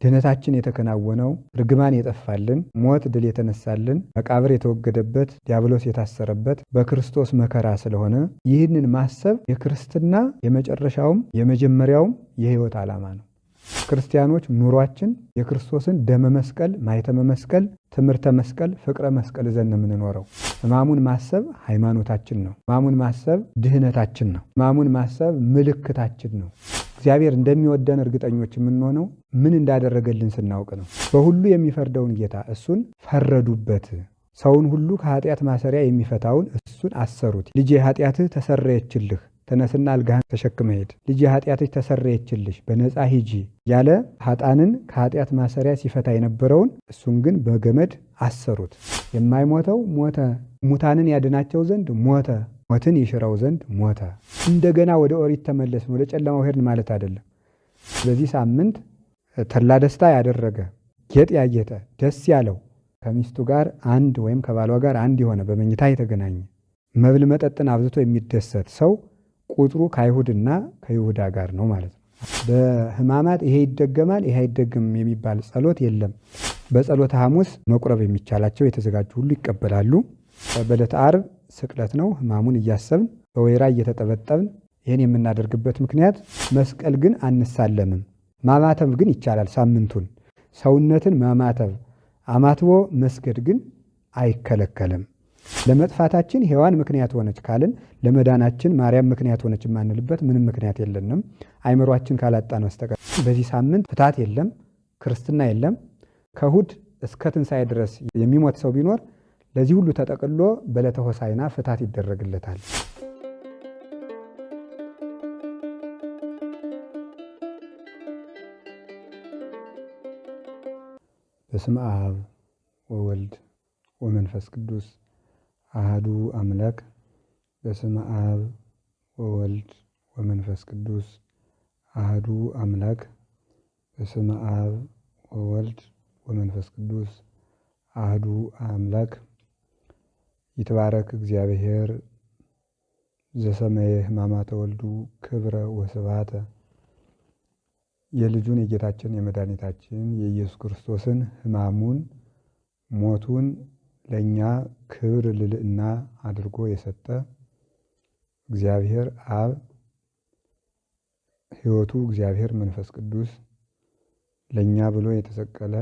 ድህነታችን የተከናወነው ርግማን የጠፋልን ሞት ድል የተነሳልን መቃብር የተወገደበት ዲያብሎስ የታሰረበት በክርስቶስ መከራ ስለሆነ ይህንን ማሰብ የክርስትና የመጨረሻውም የመጀመሪያውም የሕይወት ዓላማ ነው። ክርስቲያኖች ኑሯችን የክርስቶስን ደመ መስቀል ማኅተመ መስቀል ትምህርተ መስቀል ፍቅረ መስቀል ይዘን ነው የምንኖረው። ሕማሙን ማሰብ ሃይማኖታችን ነው። ሕማሙን ማሰብ ድህነታችን ነው። ሕማሙን ማሰብ ምልክታችን ነው። እግዚአብሔር እንደሚወደን እርግጠኞች የምንሆነው ምን እንዳደረገልን ስናውቅ ነው። በሁሉ የሚፈርደውን ጌታ እሱን ፈረዱበት። ሰውን ሁሉ ከኃጢአት ማሰሪያ የሚፈታውን እሱን አሰሩት። ልጄ ኃጢአትህ ተሰረየችልህ፣ ተነስና አልጋህን ተሸክመ ሄድ፣ ልጄ ኃጢአትህ ተሰረየችልሽ፣ በነፃ ሂጂ ያለ ኃጣንን ከኃጢአት ማሰሪያ ሲፈታ የነበረውን እሱን ግን በገመድ አሰሩት። የማይሞተው ሞተ፣ ሙታንን ያድናቸው ዘንድ ሞተ፣ ሞትን ይሽረው ዘንድ ሞተ። እንደገና ወደ ኦሪት ተመለስን፣ ወደ ጨለማው ሄድን ማለት አይደለም። በዚህ ሳምንት ተድላ ደስታ ያደረገ ጌጥ ያጌጠ ደስ ያለው ከሚስቱ ጋር አንድ ወይም ከባሏ ጋር አንድ የሆነ በመኝታ የተገናኘ መብል መጠጥን አብዝቶ የሚደሰት ሰው ቁጥሩ ከአይሁድና ከይሁዳ ጋር ነው ማለት ነው። በሕማማት ይሄ ይደገማል ይሄ አይደገምም የሚባል ጸሎት የለም። በጸሎተ ሐሙስ መቁረብ የሚቻላቸው የተዘጋጁ ሁሉ ይቀበላሉ። በዕለተ ዓርብ ስቅለት ነው። ሕማሙን እያሰብን በወይራ እየተጠበጠብን ይህን የምናደርግበት ምክንያት መስቀል ግን አንሳለምም። ማማተብ ግን ይቻላል። ሳምንቱን ሰውነትን ማማተብ አማትቦ መስገድ ግን አይከለከልም። ለመጥፋታችን ሔዋን ምክንያት ሆነች ካልን ለመዳናችን ማርያም ምክንያት ሆነች የማንልበት ምንም ምክንያት የለንም። አይምሯችን ካላጣን በስተቀር በዚህ ሳምንት ፍታት የለም፣ ክርስትና የለም። ከእሑድ እስከ ትንሣኤ ድረስ የሚሞት ሰው ቢኖር ለዚህ ሁሉ ተጠቅሎ በዕለተ ሆሳዕና ፍታት ይደረግለታል። በስመ አብ ወወልድ ወመንፈስ ቅዱስ አሐዱ አምላክ። በስመ አብ ወወልድ ወመንፈስ ቅዱስ አሐዱ አምላክ። በስመ አብ ወወልድ ወመንፈስ ቅዱስ አሐዱ አምላክ። ይትባረክ እግዚአብሔር ዘሰመየ ሕማማተ ወልዱ ክብረ ወስብሐተ። የልጁን የጌታችን የመድኃኒታችን የኢየሱስ ክርስቶስን ሕማሙን ሞቱን ለእኛ ክብር ልዕልና አድርጎ የሰጠ እግዚአብሔር አብ ሕይወቱ እግዚአብሔር መንፈስ ቅዱስ ለእኛ ብሎ የተሰቀለ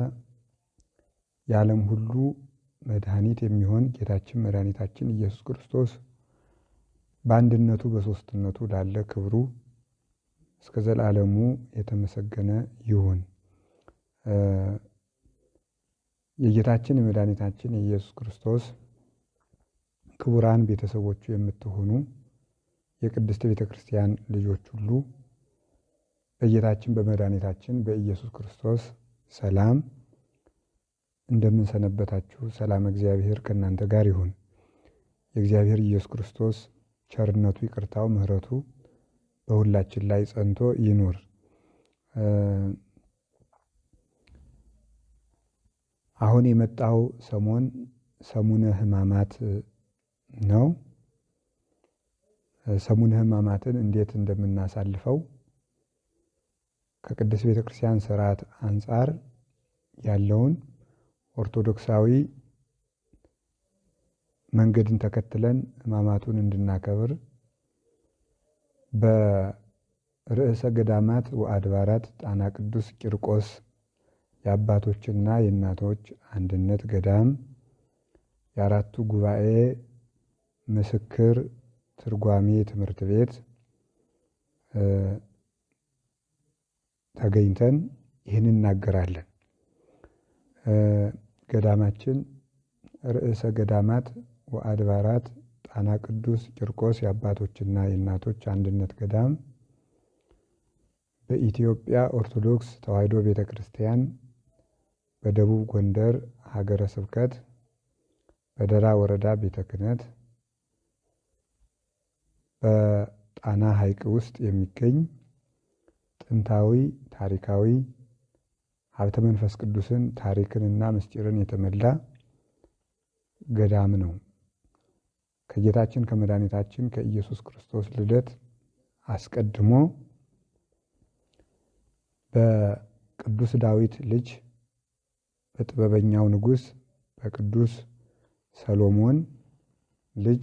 የዓለም ሁሉ መድኃኒት የሚሆን ጌታችን መድኃኒታችን ኢየሱስ ክርስቶስ በአንድነቱ በሦስትነቱ ላለ ክብሩ እስከ ዘላለሙ የተመሰገነ ይሁን። የጌታችን የመድኃኒታችን የኢየሱስ ክርስቶስ ክቡራን ቤተሰቦቹ የምትሆኑ የቅድስት ቤተ ክርስቲያን ልጆች ሁሉ በጌታችን በመድኃኒታችን በኢየሱስ ክርስቶስ ሰላም እንደምንሰነበታችሁ ሰላም እግዚአብሔር ከእናንተ ጋር ይሁን። የእግዚአብሔር ኢየሱስ ክርስቶስ ቸርነቱ ይቅርታው ምሕረቱ በሁላችን ላይ ጸንቶ ይኑር። አሁን የመጣው ሰሞን ሰሙነ ሕማማት ነው። ሰሙነ ሕማማትን እንዴት እንደምናሳልፈው ከቅድስት ቤተ ክርስቲያን ስርዓት አንጻር ያለውን ኦርቶዶክሳዊ መንገድን ተከትለን ሕማማቱን እንድናከብር በርዕሰ ገዳማት ወአድባራት ጣና ቅዱስ ቂርቆስ የአባቶችና የእናቶች አንድነት ገዳም የአራቱ ጉባኤ ምስክር ትርጓሜ ትምህርት ቤት ተገኝተን ይህን እናገራለን። ገዳማችን ርዕሰ ገዳማት ወአድባራት ጣና ቅዱስ ቂርቆስ የአባቶችና የእናቶች አንድነት ገዳም በኢትዮጵያ ኦርቶዶክስ ተዋሕዶ ቤተ ክርስቲያን በደቡብ ጎንደር ሀገረ ስብከት በደራ ወረዳ ቤተ ክህነት በጣና ሐይቅ ውስጥ የሚገኝ ጥንታዊ ታሪካዊ ሀብተ መንፈስ ቅዱስን ታሪክንና ምስጢርን የተመላ ገዳም ነው። ከጌታችን ከመድኃኒታችን ከኢየሱስ ክርስቶስ ልደት አስቀድሞ በቅዱስ ዳዊት ልጅ በጥበበኛው ንጉሥ በቅዱስ ሰሎሞን ልጅ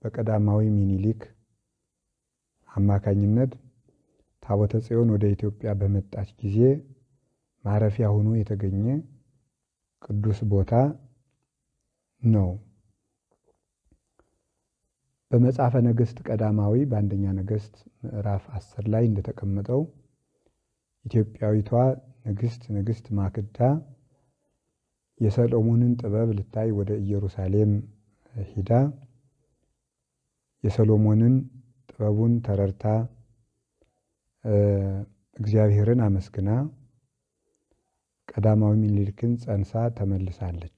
በቀዳማዊ ሚኒሊክ አማካኝነት ታቦተ ጽዮን ወደ ኢትዮጵያ በመጣች ጊዜ ማረፊያ ሆኖ የተገኘ ቅዱስ ቦታ ነው። በመጽሐፈ ነገሥት ቀዳማዊ በአንደኛ ነገሥት ምዕራፍ 10 ላይ እንደተቀመጠው ኢትዮጵያዊቷ ንግሥት ማክዳ የሰሎሞንን ጥበብ ልታይ ወደ ኢየሩሳሌም ሂዳ የሰሎሞንን ጥበቡን ተረድታ እግዚአብሔርን አመስግና ቀዳማዊ ሚኒሊክን ጸንሳ ተመልሳለች።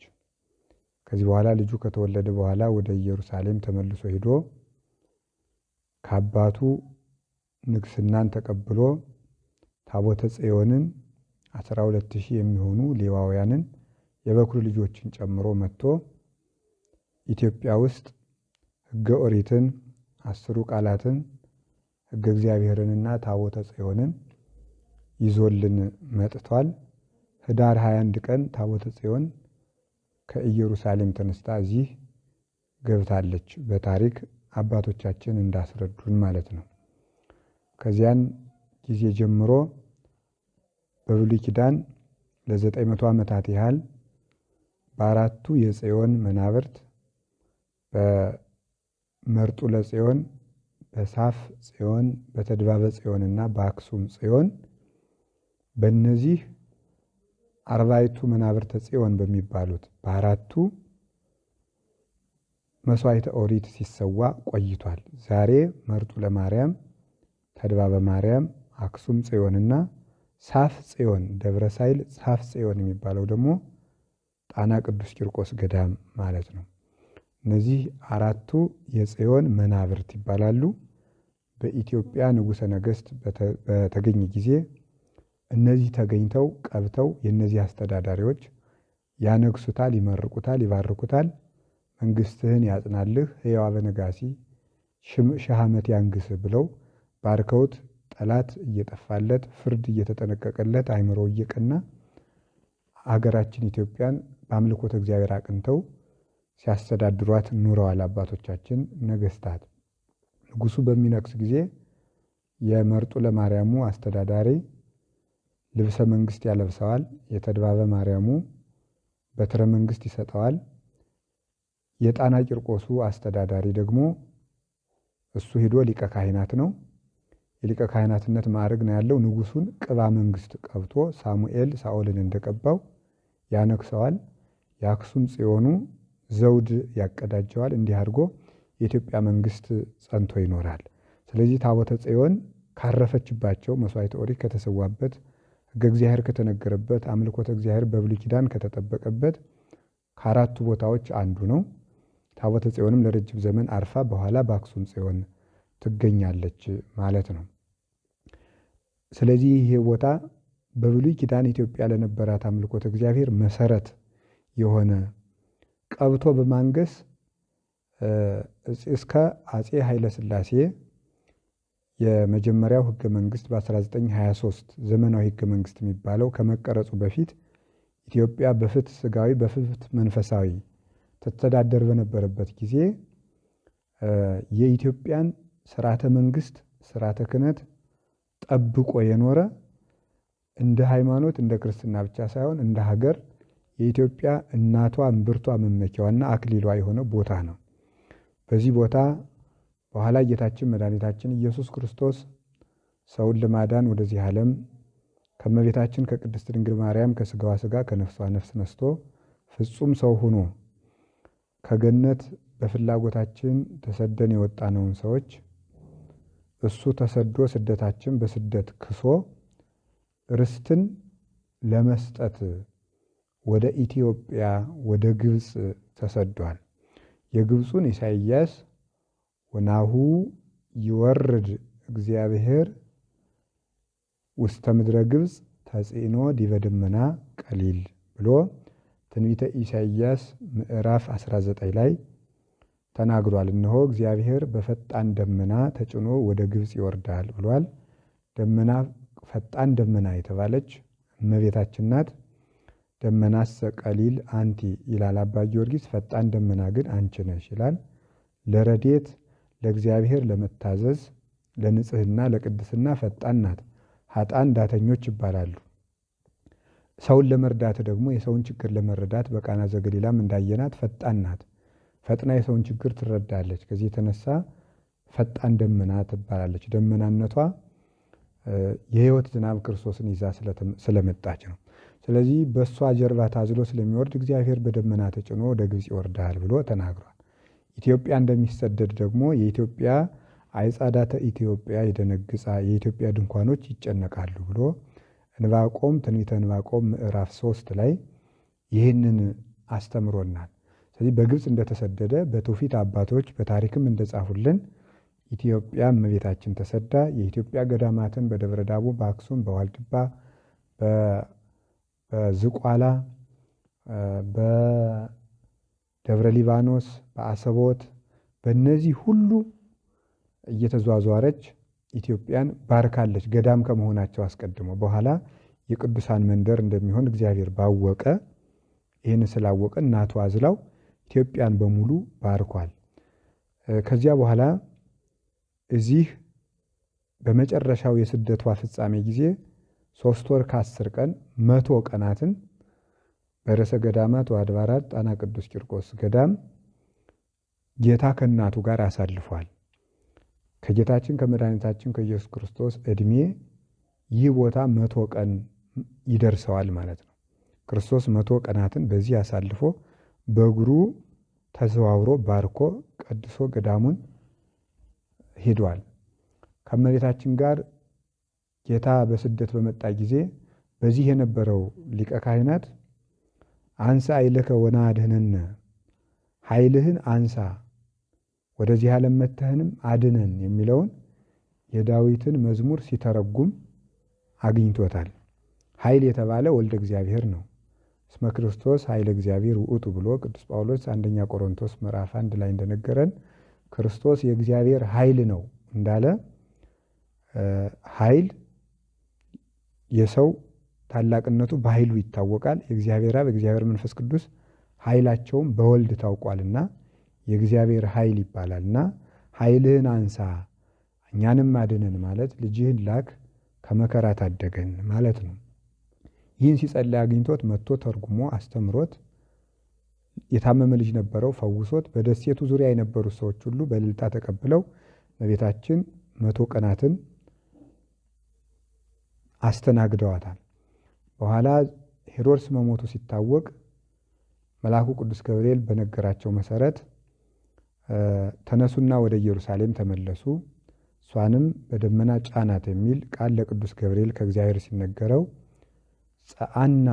ከዚህ በኋላ ልጁ ከተወለደ በኋላ ወደ ኢየሩሳሌም ተመልሶ ሄዶ ከአባቱ ንግስናን ተቀብሎ ታቦተ ጽዮንን 12000 የሚሆኑ ሌዋውያንን የበኩር ልጆችን ጨምሮ መጥቶ ኢትዮጵያ ውስጥ ሕገ ኦሪትን 10 ቃላትን ሕገ እግዚአብሔርንና ታቦተ ጽዮንን ይዞልን መጥቷል። ህዳር 21 ቀን ታቦተ ጽዮን ከኢየሩሳሌም ተነስታ እዚህ ገብታለች። በታሪክ አባቶቻችን እንዳስረዱን ማለት ነው። ከዚያን ጊዜ ጀምሮ በብሉይ ኪዳን ለ900 ዓመታት ያህል በአራቱ የጽዮን መናብርት በመርጡለ ጽዮን፣ በሳፍ ጽዮን፣ በተድባበ ጽዮንና በአክሱም ጽዮን በእነዚህ 40ቱ መናብርተ ጽዮን በሚባሉት በአራቱ መስዋዕተ ኦሪት ሲሰዋ ቆይቷል። ዛሬ መርጡለ ማርያም፣ ተድባበ ማርያም፣ አክሱም ጽዮንና ሳፍ ጽዮን ደብረ ሳይል ሳፍ ጽዮን የሚባለው ደግሞ ጣና ቅዱስ ቂርቆስ ገዳም ማለት ነው። እነዚህ አራቱ የጽዮን መናብርት ይባላሉ። በኢትዮጵያ ንጉሠ ነገሥት በተገኘ ጊዜ እነዚህ ተገኝተው ቀብተው የእነዚህ አስተዳዳሪዎች ያነግሱታል፣ ይመርቁታል፣ ይባርኩታል። መንግስትህን ያጽናልህ፣ ሕያው አበነጋሲ ሺህ ዓመት ያንግስህ ብለው ባርከውት ጠላት እየጠፋለት ፍርድ እየተጠነቀቀለት አይምሮ እየቀና ሀገራችን ኢትዮጵያን በአምልኮተ እግዚአብሔር አቅንተው ሲያስተዳድሯት ኑረዋል አባቶቻችን ነገስታት። ንጉሱ በሚነግስ ጊዜ የመርጡለ ማርያሙ አስተዳዳሪ ልብሰ መንግስት ያለብሰዋል። የተድባበ ማርያሙ በትረ መንግስት ይሰጠዋል። የጣና ቂርቆሱ አስተዳዳሪ ደግሞ እሱ ሄዶ ሊቀ ካህናት ነው። የሊቀ ካህናትነት ማዕረግ ነው ያለው። ንጉሱን ቅባ መንግስት ቀብቶ ሳሙኤል ሳኦልን እንደቀባው ያነክሰዋል። የአክሱም ጽዮኑ ዘውድ ያቀዳጀዋል። እንዲህ አድርጎ የኢትዮጵያ መንግስት ጸንቶ ይኖራል። ስለዚህ ታቦተ ጽዮን ካረፈችባቸው መስዋዕተ ኦሪት ከተሰዋበት ሕገ እግዚአብሔር ከተነገረበት አምልኮተ እግዚአብሔር በብሉይ ኪዳን ከተጠበቀበት ከአራቱ ቦታዎች አንዱ ነው። ታቦተ ጽዮንም ለረጅም ዘመን አርፋ በኋላ በአክሱም ጽዮን ትገኛለች ማለት ነው። ስለዚህ ይሄ ቦታ በብሉይ ኪዳን ኢትዮጵያ ለነበራት አምልኮተ እግዚአብሔር መሰረት የሆነ ቀብቶ በማንገስ እስከ አጼ ኃይለ ሥላሴ የመጀመሪያው ህገ መንግስት በ1923 ዘመናዊ ህገ መንግስት የሚባለው ከመቀረጹ በፊት ኢትዮጵያ በፍትህ ስጋዊ በፍትህ መንፈሳዊ ተተዳደር በነበረበት ጊዜ የኢትዮጵያን ስርዓተ መንግስት ስርዓተ ክህነት ጠብቆ የኖረ እንደ ሃይማኖት እንደ ክርስትና ብቻ ሳይሆን እንደ ሀገር የኢትዮጵያ እናቷ እምብርቷ መመኪያዋና አክሊሏ የሆነ ቦታ ነው። በዚህ ቦታ በኋላ ጌታችን መድኃኒታችን ኢየሱስ ክርስቶስ ሰውን ለማዳን ወደዚህ ዓለም ከመቤታችን ከቅድስት ድንግል ማርያም ከስጋዋ ስጋ ከነፍሷ ነፍስ ነስቶ ፍጹም ሰው ሆኖ ከገነት በፍላጎታችን ተሰደን የወጣነውን ሰዎች እሱ ተሰዶ ስደታችን በስደት ክሶ ርስትን ለመስጠት ወደ ኢትዮጵያ ወደ ግብጽ ተሰዷል። የግብጹን ኢሳይያስ ወናሁ ይወርድ እግዚአብሔር ውስተ ምድረ ግብጽ ተጽዕኖ ዲበ ደመና ቀሊል ብሎ ትንቢተ ኢሳይያስ ምዕራፍ 19 ላይ ተናግሯል። እነሆ እግዚአብሔር በፈጣን ደመና ተጭኖ ወደ ግብጽ ይወርዳል ብሏል። ደመና ፈጣን ደመና የተባለች እመቤታችን ናት። ደመናሰ ቀሊል አንቲ ይላል አባ ጊዮርጊስ። ፈጣን ደመና ግን አንቺ ነሽ ይላል። ለረድኤት ለእግዚአብሔር ለመታዘዝ ለንጽህና ለቅድስና ፈጣን ናት። ኃጥአን ዳተኞች ይባላሉ። ሰውን ለመርዳት ደግሞ የሰውን ችግር ለመረዳት በቃና ዘገሊላም እንዳየናት ፈጣን ናት። ፈጥና የሰውን ችግር ትረዳለች። ከዚህ የተነሳ ፈጣን ደመና ትባላለች። ደመናነቷ የሕይወት ዝናብ ክርስቶስን ይዛ ስለመጣች ነው። ስለዚህ በእሷ ጀርባ ታዝሎ ስለሚወርድ እግዚአብሔር በደመና ተጭኖ ወደ ግብፅ ይወርዳል ብሎ ተናግሯል። ኢትዮጵያ እንደሚሰደድ ደግሞ የኢትዮጵያ አይጻዳተ ኢትዮጵያ ይደነግጻ፣ የኢትዮጵያ ድንኳኖች ይጨነቃሉ ብሎ ዕንባቆም ትንቢተ ዕንባቆም ምዕራፍ 3 ላይ ይህንን አስተምሮናል። ስለዚህ በግብፅ እንደተሰደደ በትውፊት አባቶች በታሪክም እንደጻፉልን ኢትዮጵያ እመቤታችን ተሰዳ የኢትዮጵያ ገዳማትን በደብረ ዳሞ፣ በአክሱም፣ በዋልድባ፣ በዝቋላ፣ በደብረ ሊባኖስ፣ በአሰቦት በእነዚህ ሁሉ እየተዟዟረች ኢትዮጵያን ባርካለች። ገዳም ከመሆናቸው አስቀድሞ በኋላ የቅዱሳን መንደር እንደሚሆን እግዚአብሔር ባወቀ ይህን ስላወቀ እናቱ አዝላው ኢትዮጵያን በሙሉ ባርኳል። ከዚያ በኋላ እዚህ በመጨረሻው የስደቷ ፍጻሜ ጊዜ 3 ወር ከ10 ቀን 100 ቀናትን በርዕሰ ገዳማት ወአድባራት ጣና ቅዱስ ቂርቆስ ገዳም ጌታ ከእናቱ ጋር አሳልፏል። ከጌታችን ከመድኃኒታችን ከኢየሱስ ክርስቶስ ዕድሜ ይህ ቦታ 100 ቀን ይደርሰዋል ማለት ነው። ክርስቶስ 100 ቀናትን በዚህ አሳልፎ በእግሩ ተዘዋውሮ ባርኮ ቀድሶ ገዳሙን ሄዷል። ከእመቤታችን ጋር ጌታ በስደት በመጣ ጊዜ በዚህ የነበረው ሊቀ ካህናት አንሳ ኃይለከ ወናድኅነነ፣ ኃይልህን አንሳ ወደዚህ ዓለም መጥተህንም አድነን የሚለውን የዳዊትን መዝሙር ሲተረጉም አግኝቶታል። ኃይል የተባለ ወልደ እግዚአብሔር ነው። እስመ ክርስቶስ ኃይለ እግዚአብሔር ውእቱ ብሎ ቅዱስ ጳውሎስ አንደኛ ቆሮንቶስ ምዕራፍ 1 ላይ እንደነገረን ክርስቶስ የእግዚአብሔር ኃይል ነው እንዳለ ኃይል የሰው ታላቅነቱ በኃይሉ ይታወቃል። የእግዚአብሔር አብ የእግዚአብሔር መንፈስ ቅዱስ ኃይላቸውም በወልድ ታውቋልና የእግዚአብሔር ኃይል ይባላልና ኃይልህን አንሳ እኛንም አድነን ማለት ልጅህን ላክ ከመከራ ታደገን ማለት ነው። ይህን ሲጸልይ አግኝቶት መጥቶ ተርጉሞ አስተምሮት የታመመ ልጅ ነበረው ፈውሶት በደሴቱ ዙሪያ የነበሩት ሰዎች ሁሉ በእልልታ ተቀብለው እመቤታችን 100 ቀናትን አስተናግደዋታል። በኋላ ሄሮድስ መሞቱ ሲታወቅ መልአኩ ቅዱስ ገብርኤል በነገራቸው መሰረት ተነሱና ወደ ኢየሩሳሌም ተመለሱ፣ እሷንም በደመና ጫናት የሚል ቃል ለቅዱስ ገብርኤል ከእግዚአብሔር ሲነገረው ጸአና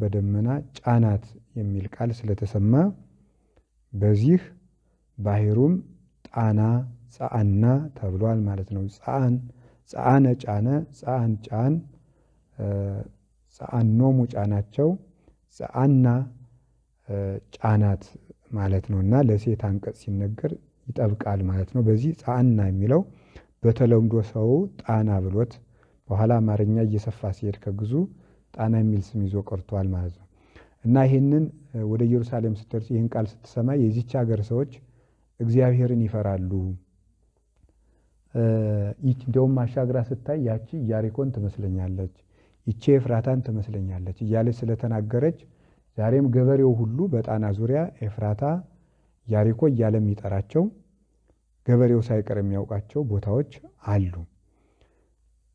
በደመና ጫናት የሚል ቃል ስለተሰማ በዚህ ባሕሩም ጣና ጸአና ተብሏል ማለት ነው። ጸአነ ጫነ፣ ጸአን ጫን፣ ጸአኖሙ ጫናቸው፣ ጸአና ጫናት ማለት ነውና ለሴት አንቀጽ ሲነገር ይጠብቃል ማለት ነው። በዚህ ጸአና የሚለው በተለምዶ ሰው ጣና ብሎት በኋላ አማርኛ እየሰፋ ሲሄድ ከግዙ ጣና የሚል ስም ይዞ ቀርቷል ማለት ነው። እና ይህንን ወደ ኢየሩሳሌም ስትደርስ ይህን ቃል ስትሰማ የዚች ሀገር ሰዎች እግዚአብሔርን ይፈራሉ። እንደውም አሻግራ ስታይ ያቺ ኢያሪኮን ትመስለኛለች፣ ይቺ ኤፍራታን ትመስለኛለች እያለች ስለተናገረች ዛሬም ገበሬው ሁሉ በጣና ዙሪያ ኤፍራታ፣ ኢያሪኮ እያለ የሚጠራቸው ገበሬው ሳይቀር የሚያውቃቸው ቦታዎች አሉ።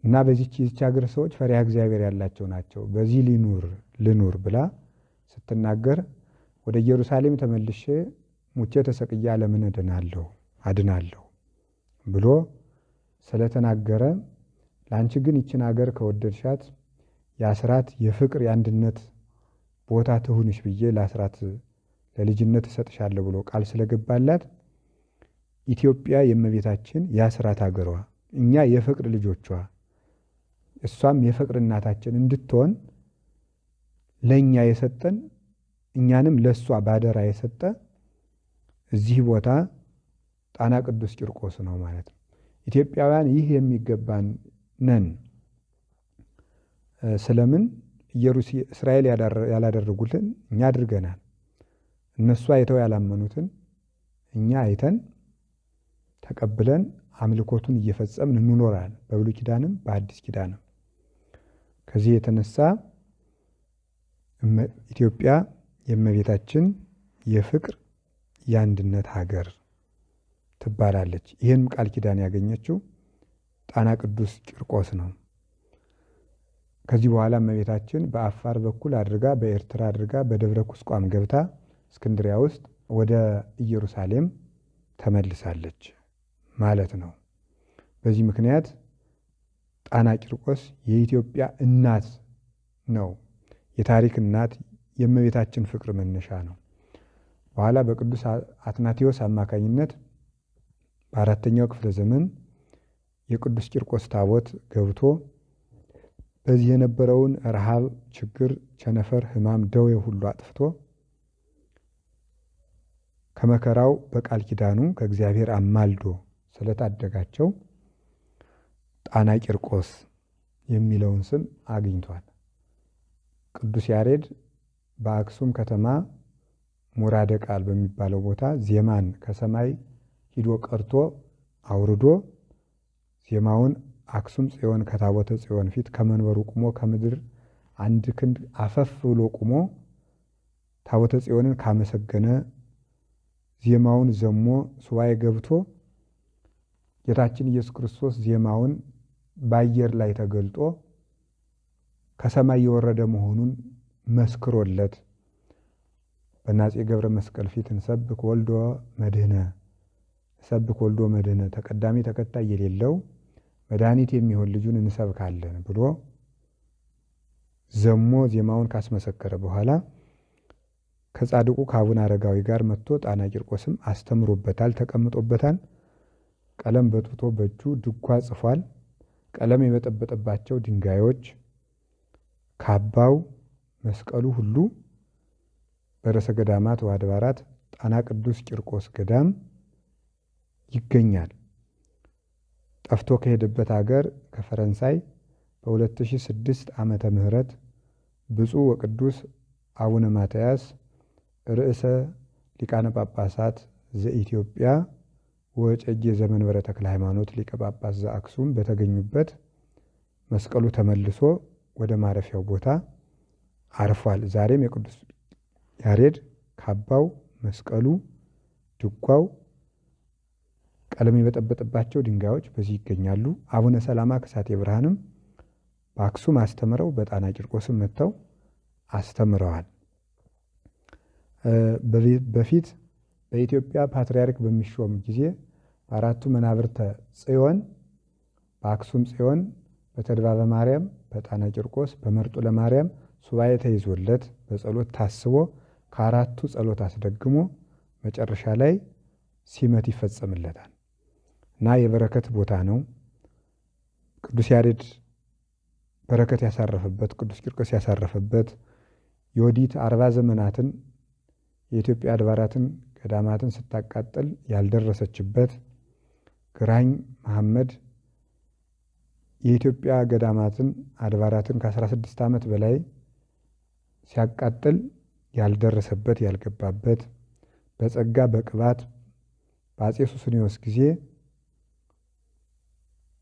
እና በዚች ሀገር ሰዎች ፈሪሃ እግዚአብሔር ያላቸው ናቸው። በዚህ ልኑር ብላ ስትናገር ወደ ኢየሩሳሌም ተመልሼ ሙቼ ተሰቅዬ ዓለምን አድናለሁ ብሎ ስለተናገረ ለአንቺ ግን ይችን ሀገር ከወደድሻት የአስራት የፍቅር የአንድነት ቦታ ትሁንሽ ብዬ ለአስራት ለልጅነት እሰጥሻለሁ ብሎ ቃል ስለገባላት ኢትዮጵያ የእመቤታችን የአስራት ሀገሯ እኛ የፍቅር ልጆቿ እሷም የፍቅር እናታችን እንድትሆን ለኛ የሰጠን እኛንም ለሷ ባደራ የሰጠ እዚህ ቦታ ጣና ቅዱስ ቂርቆስ ነው ማለት ነው። ኢትዮጵያውያን ይህ የሚገባን ነን። ስለምን እስራኤል ያላደረጉልን እኛ አድርገናል። እነሱ አይተው ያላመኑትን እኛ አይተን ተቀብለን አምልኮቱን እየፈጸምን እንኖራለን፣ በብሉይ ኪዳንም በአዲስ ኪዳንም። ከዚህ የተነሳ ኢትዮጵያ የእመቤታችን የፍቅር የአንድነት ሀገር ትባላለች። ይህን ቃል ኪዳን ያገኘችው ጣና ቅዱስ ቂርቆስ ነው። ከዚህ በኋላ እመቤታችን በአፋር በኩል አድርጋ በኤርትራ አድርጋ በደብረ ቁስቋም ገብታ እስክንድሪያ ውስጥ ወደ ኢየሩሳሌም ተመልሳለች ማለት ነው። በዚህ ምክንያት ጣና ቂርቆስ የኢትዮጵያ እናት ነው። የታሪክ እናት፣ የእመቤታችን ፍቅር መነሻ ነው። በኋላ በቅዱስ አትናቴዎስ አማካኝነት በአራተኛው ክፍለ ዘመን የቅዱስ ቂርቆስ ታቦት ገብቶ በዚህ የነበረውን ረሃብ፣ ችግር፣ ቸነፈር፣ ሕማም፣ ደዌ ሁሉ አጥፍቶ ከመከራው በቃል ኪዳኑ ከእግዚአብሔር አማልዶ ስለታደጋቸው ጣና ቂርቆስ የሚለውን ስም አግኝቷል። ቅዱስ ያሬድ በአክሱም ከተማ ሙራደ ቃል በሚባለው ቦታ ዜማን ከሰማይ ሂዶ ቀርቶ አውርዶ ዜማውን አክሱም ጽዮን ከታቦተ ጽዮን ፊት ከመንበሩ ቁሞ ከምድር አንድ ክንድ አፈፍ ብሎ ቁሞ ታቦተ ጽዮንን ካመሰገነ ዜማውን ዘሞ ሱባኤ ገብቶ ጌታችን ኢየሱስ ክርስቶስ ዜማውን በአየር ላይ ተገልጦ ከሰማይ የወረደ መሆኑን መስክሮለት በአፄ ገብረ መስቀል ፊት እንሰብክ ወልዶ መድህነ እንሰብክ ወልዶ መድህነ ተቀዳሚ ተከታይ የሌለው መድኃኒት የሚሆን ልጁን እንሰብካለን ብሎ ዘሞ ዜማውን ካስመሰከረ በኋላ ከጻድቁ ከአቡነ አረጋዊ ጋር መጥቶ ጣና ቂርቆስም አስተምሮበታል፣ ተቀምጦበታል። ቀለም በጥብጦ በእጁ ድጓ ጽፏል። ቀለም የበጠበጠባቸው ድንጋዮች፣ ካባው፣ መስቀሉ ሁሉ በርዕሰ ገዳማት ወአድባራት ጣና ቅዱስ ቂርቆስ ገዳም ይገኛል። ጠፍቶ ከሄደበት ሀገር ከፈረንሳይ በ2006 ዓመተ ምህረት ብፁዕ ወቅዱስ አቡነ ማትያስ ርዕሰ ሊቃነ ጳጳሳት ዘኢትዮጵያ ወዕጨጌ ዘመንበረ ተክለ ሃይማኖት ሊቀ ጳጳስ ዘአክሱም በተገኙበት መስቀሉ ተመልሶ ወደ ማረፊያው ቦታ አርፏል። ዛሬም የቅዱስ ያሬድ ካባው፣ መስቀሉ፣ ድጓው፣ ቀለም የበጠበጠባቸው ድንጋዮች በዚህ ይገኛሉ። አቡነ ሰላማ ከሳቴ ብርሃንም በአክሱም አስተምረው በጣና ቂርቆስም መጥተው አስተምረዋል። በፊት በኢትዮጵያ ፓትርያርክ በሚሾም ጊዜ በአራቱ መናብርተ ጽዮን በአክሱም ጽዮን፣ በተድባበ ማርያም፣ በጣና ቂርቆስ፣ በመርጦ ለማርያም ሱባኤ ተይዞለት በጸሎት ታስቦ ከአራቱ ጸሎት አስደግሞ መጨረሻ ላይ ሲመት ይፈጸምለታል እና የበረከት ቦታ ነው። ቅዱስ ያሬድ በረከት ያሳረፈበት፣ ቅዱስ ቂርቆስ ያሳረፈበት ዮዲት 40 ዘመናትን የኢትዮጵያ አድባራትን ገዳማትን ስታቃጥል ያልደረሰችበት፣ ግራኝ መሐመድ የኢትዮጵያ ገዳማትን አድባራትን ከ16 ዓመት በላይ ሲያቃጥል ያልደረሰበት ያልገባበት፣ በጸጋ በቅባት በአፄ ሱስንዮስ ጊዜ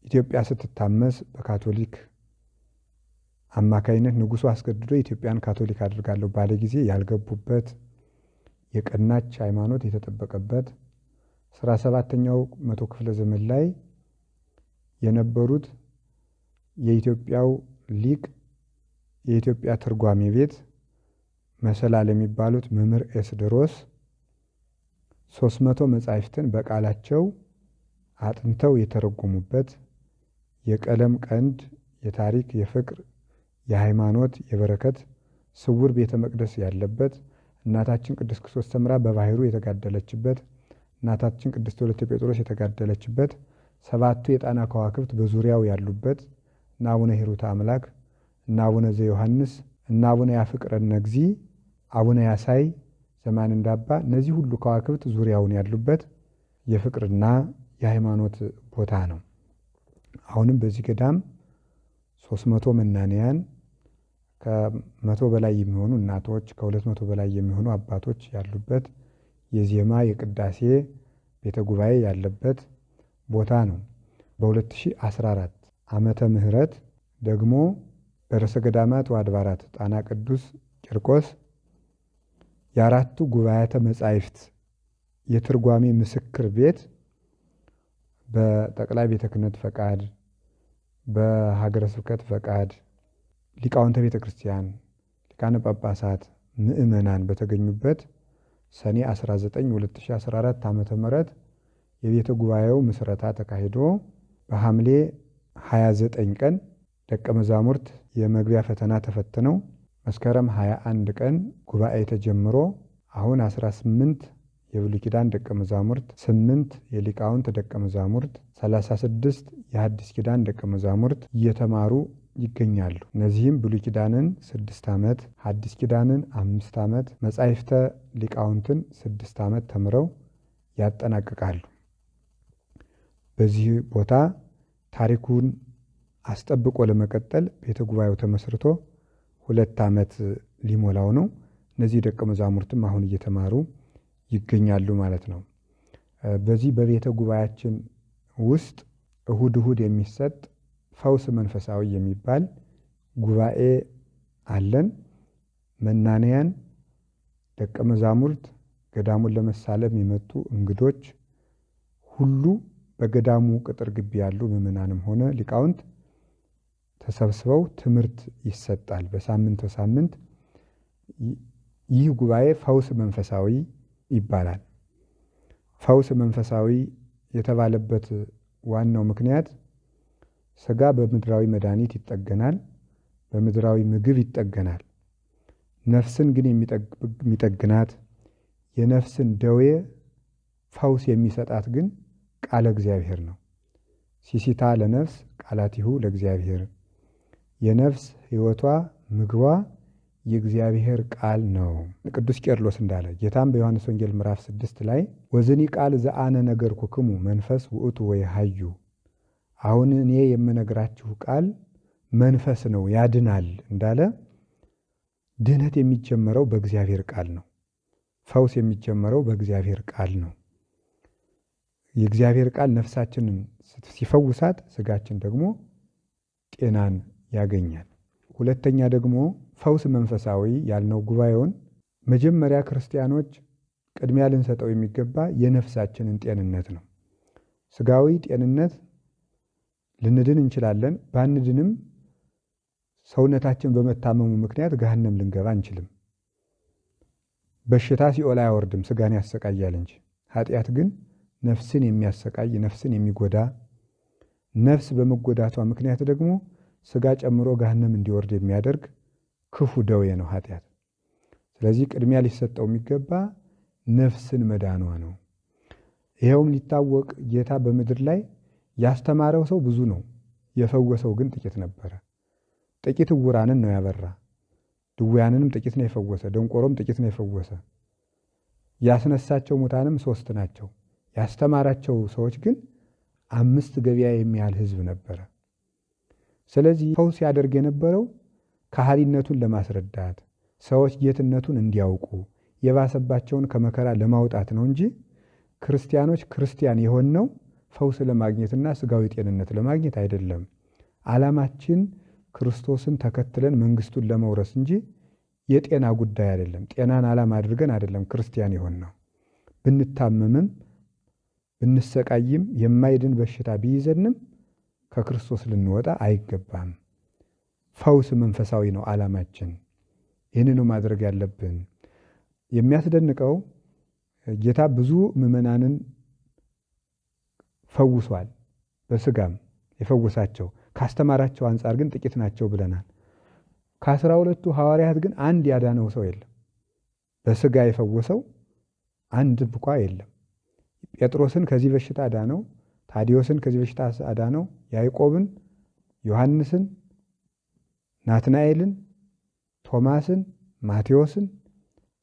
ኢትዮጵያ ስትታመስ በካቶሊክ አማካይነት ንጉሱ አስገድዶ ኢትዮጵያን ካቶሊክ አድርጋለሁ ባለ ጊዜ ያልገቡበት፣ የቀናች ሃይማኖት የተጠበቀበት 17ኛው መቶ ክፍለ ዘመን ላይ የነበሩት የኢትዮጵያው ሊቅ የኢትዮጵያ ትርጓሜ ቤት መሰላል የሚባሉት መምህር ኤስድሮስ 300 መጻሕፍትን በቃላቸው አጥንተው የተረጎሙበት የቀለም ቀንድ የታሪክ የፍቅር የሃይማኖት የበረከት ስውር ቤተ መቅደስ ያለበት እናታችን ቅድስት ክርስቶስ ሰምራ በባህሩ የተጋደለችበት እናታችን ቅድስት ወለተ ጴጥሮስ የተጋደለችበት 7ቱ የጣና ከዋክብት በዙሪያው ያሉበት እና አቡነ ሂሩት አምላክ እና አቡነ ዘዮሐንስ እና አቡነ ያፍቅረነ እግዚእ አቡነ ያሳይ ዘማን እንዳባ እነዚህ ሁሉ ከዋክብት ዙሪያውን ያሉበት የፍቅርና የሃይማኖት ቦታ ነው። አሁንም በዚህ ገዳም 300 መናንያን ከ100 በላይ የሚሆኑ እናቶች ከ200 በላይ የሚሆኑ አባቶች ያሉበት የዜማ የቅዳሴ ቤተ ጉባኤ ያለበት ቦታ ነው። በ2014 ዓመተ ምህረት ደግሞ በርዕሰ ገዳማት ወአድባራት ጣና ቅዱስ ቂርቆስ የአራቱ ጉባኤያተ መጻሕፍት የትርጓሜ ምስክር ቤት በጠቅላይ ቤተ ክህነት ፈቃድ፣ በሀገረ ስብከት ፈቃድ ሊቃውንተ ቤተ ክርስቲያን፣ ሊቃነ ጳጳሳት፣ ምእመናን በተገኙበት ሰኔ 19 2014 ዓመተ ምህረት የቤተ ጉባኤው ምስረታ ተካሂዶ በሐምሌ 29 ቀን ደቀ መዛሙርት የመግቢያ ፈተና ተፈትነው መስከረም 21 ቀን ጉባኤ ተጀምሮ አሁን 18 የብሉይ ኪዳን ደቀ መዛሙርት፣ 8 የሊቃውንት ደቀ መዛሙርት፣ 36 የሐዲስ ኪዳን ደቀ መዛሙርት እየተማሩ ይገኛሉ። እነዚህም ብሉይ ኪዳንን 6 ዓመት፣ ሐዲስ ኪዳንን 5 ዓመት፣ መጻሕፍተ ሊቃውንትን 6 ዓመት ተምረው ያጠናቅቃሉ። በዚህ ቦታ ታሪኩን አስጠብቆ ለመቀጠል ቤተ ጉባኤው ተመስርቶ 2 ዓመት ሊሞላው ነው። እነዚህ ደቀ መዛሙርትም አሁን እየተማሩ ይገኛሉ ማለት ነው። በዚህ በቤተ ጉባኤያችን ውስጥ እሁድ እሁድ የሚሰጥ ፈውስ መንፈሳዊ የሚባል ጉባኤ አለን። መናንያን፣ ደቀ መዛሙርት፣ ገዳሙን ለመሳለም የመጡ እንግዶች ሁሉ በገዳሙ ቅጥር ግቢ ያሉ ምዕመናንም ሆነ ሊቃውንት ተሰብስበው ትምህርት ይሰጣል በሳምንት በሳምንት። ይህ ጉባኤ ፈውስ መንፈሳዊ ይባላል። ፈውስ መንፈሳዊ የተባለበት ዋናው ምክንያት ሥጋ በምድራዊ መድኃኒት ይጠገናል፣ በምድራዊ ምግብ ይጠገናል። ነፍስን ግን የሚጠግናት የነፍስን ደዌ ፈውስ የሚሰጣት ግን ቃለ እግዚአብሔር ነው። ሲሲታ ለነፍስ ቃላቲሁ ለእግዚአብሔር፣ የነፍስ ሕይወቷ ምግቧ የእግዚአብሔር ቃል ነው። ቅዱስ ቄርሎስ እንዳለ ጌታም በዮሐንስ ወንጌል ምዕራፍ 6 ላይ ወዝኒ ቃል ዘአነ ነገርኩክሙ መንፈስ ውእቱ ወይሃዩ፣ አሁን እኔ የምነግራችሁ ቃል መንፈስ ነው ያድናል እንዳለ ድህነት የሚጀመረው በእግዚአብሔር ቃል ነው። ፈውስ የሚጀመረው በእግዚአብሔር ቃል ነው። የእግዚአብሔር ቃል ነፍሳችንን ሲፈውሳት ሥጋችን ደግሞ ጤናን ያገኛል። ሁለተኛ ደግሞ ፈውስ መንፈሳዊ ያልነው ጉባኤውን መጀመሪያ ክርስቲያኖች ቅድሚያ ልንሰጠው የሚገባ የነፍሳችንን ጤንነት ነው። ሥጋዊ ጤንነት ልንድን እንችላለን። ባንድንም ሰውነታችን በመታመሙ ምክንያት ገሃነም ልንገባ አንችልም። በሽታ ሲኦል አያወርድም፣ ሥጋን ያሰቃያል እንጂ። ኃጢአት ግን ነፍስን የሚያሰቃይ ነፍስን የሚጎዳ፣ ነፍስ በመጎዳቷ ምክንያት ደግሞ ሥጋ ጨምሮ ገሃነም እንዲወርድ የሚያደርግ ክፉ ደዌ ነው ኃጢአት። ስለዚህ ቅድሚያ ሊሰጠው የሚገባ ነፍስን መዳኗ ነው። ይኸውም ሊታወቅ ጌታ በምድር ላይ ያስተማረው ሰው ብዙ ነው፣ የፈወሰው ግን ጥቂት ነበረ። ጥቂት ዕውራንን ነው ያበራ፣ ድውያንንም ጥቂት ነው የፈወሰ፣ ደንቆሮም ጥቂት ነው የፈወሰ። ያስነሳቸው ሙታንም 3 ናቸው። ያስተማራቸው ሰዎች ግን 5 ገበያ የሚያህል ሕዝብ ነበረ። ስለዚህ ፈውስ ያደርግ የነበረው ካህሊነቱን ለማስረዳት ሰዎች ጌትነቱን እንዲያውቁ የባሰባቸውን ከመከራ ለማውጣት ነው እንጂ ክርስቲያኖች ክርስቲያን የሆነው ፈውስ ለማግኘትና ሥጋዊ ጤንነት ለማግኘት አይደለም። ዓላማችን ክርስቶስን ተከትለን መንግስቱን ለመውረስ እንጂ የጤና ጉዳይ አይደለም። ጤናን ዓላማ አድርገን አይደለም ክርስቲያን የሆነው። ብንታመምም ብንሰቃይም የማይድን በሽታ ቢይዘንም ከክርስቶስ ልንወጣ አይገባም። ፈውስ መንፈሳዊ ነው ዓላማችን። ይህንኑ ማድረግ ያለብን። የሚያስደንቀው ጌታ ብዙ ምዕመናንን ፈውሷል። በሥጋም የፈወሳቸው ካስተማራቸው አንጻር ግን ጥቂት ናቸው ብለናል። ከ12ቱ ሐዋርያት ግን አንድ ያዳነው ሰው የለም። በሥጋ የፈወሰው አንድ እንኳ የለም። ጴጥሮስን ከዚህ በሽታ አዳነው፣ ታዲዮስን ከዚህ በሽታ አዳነው፣ ያዕቆብን፣ ዮሐንስን፣ ናትናኤልን፣ ቶማስን፣ ማቴዎስን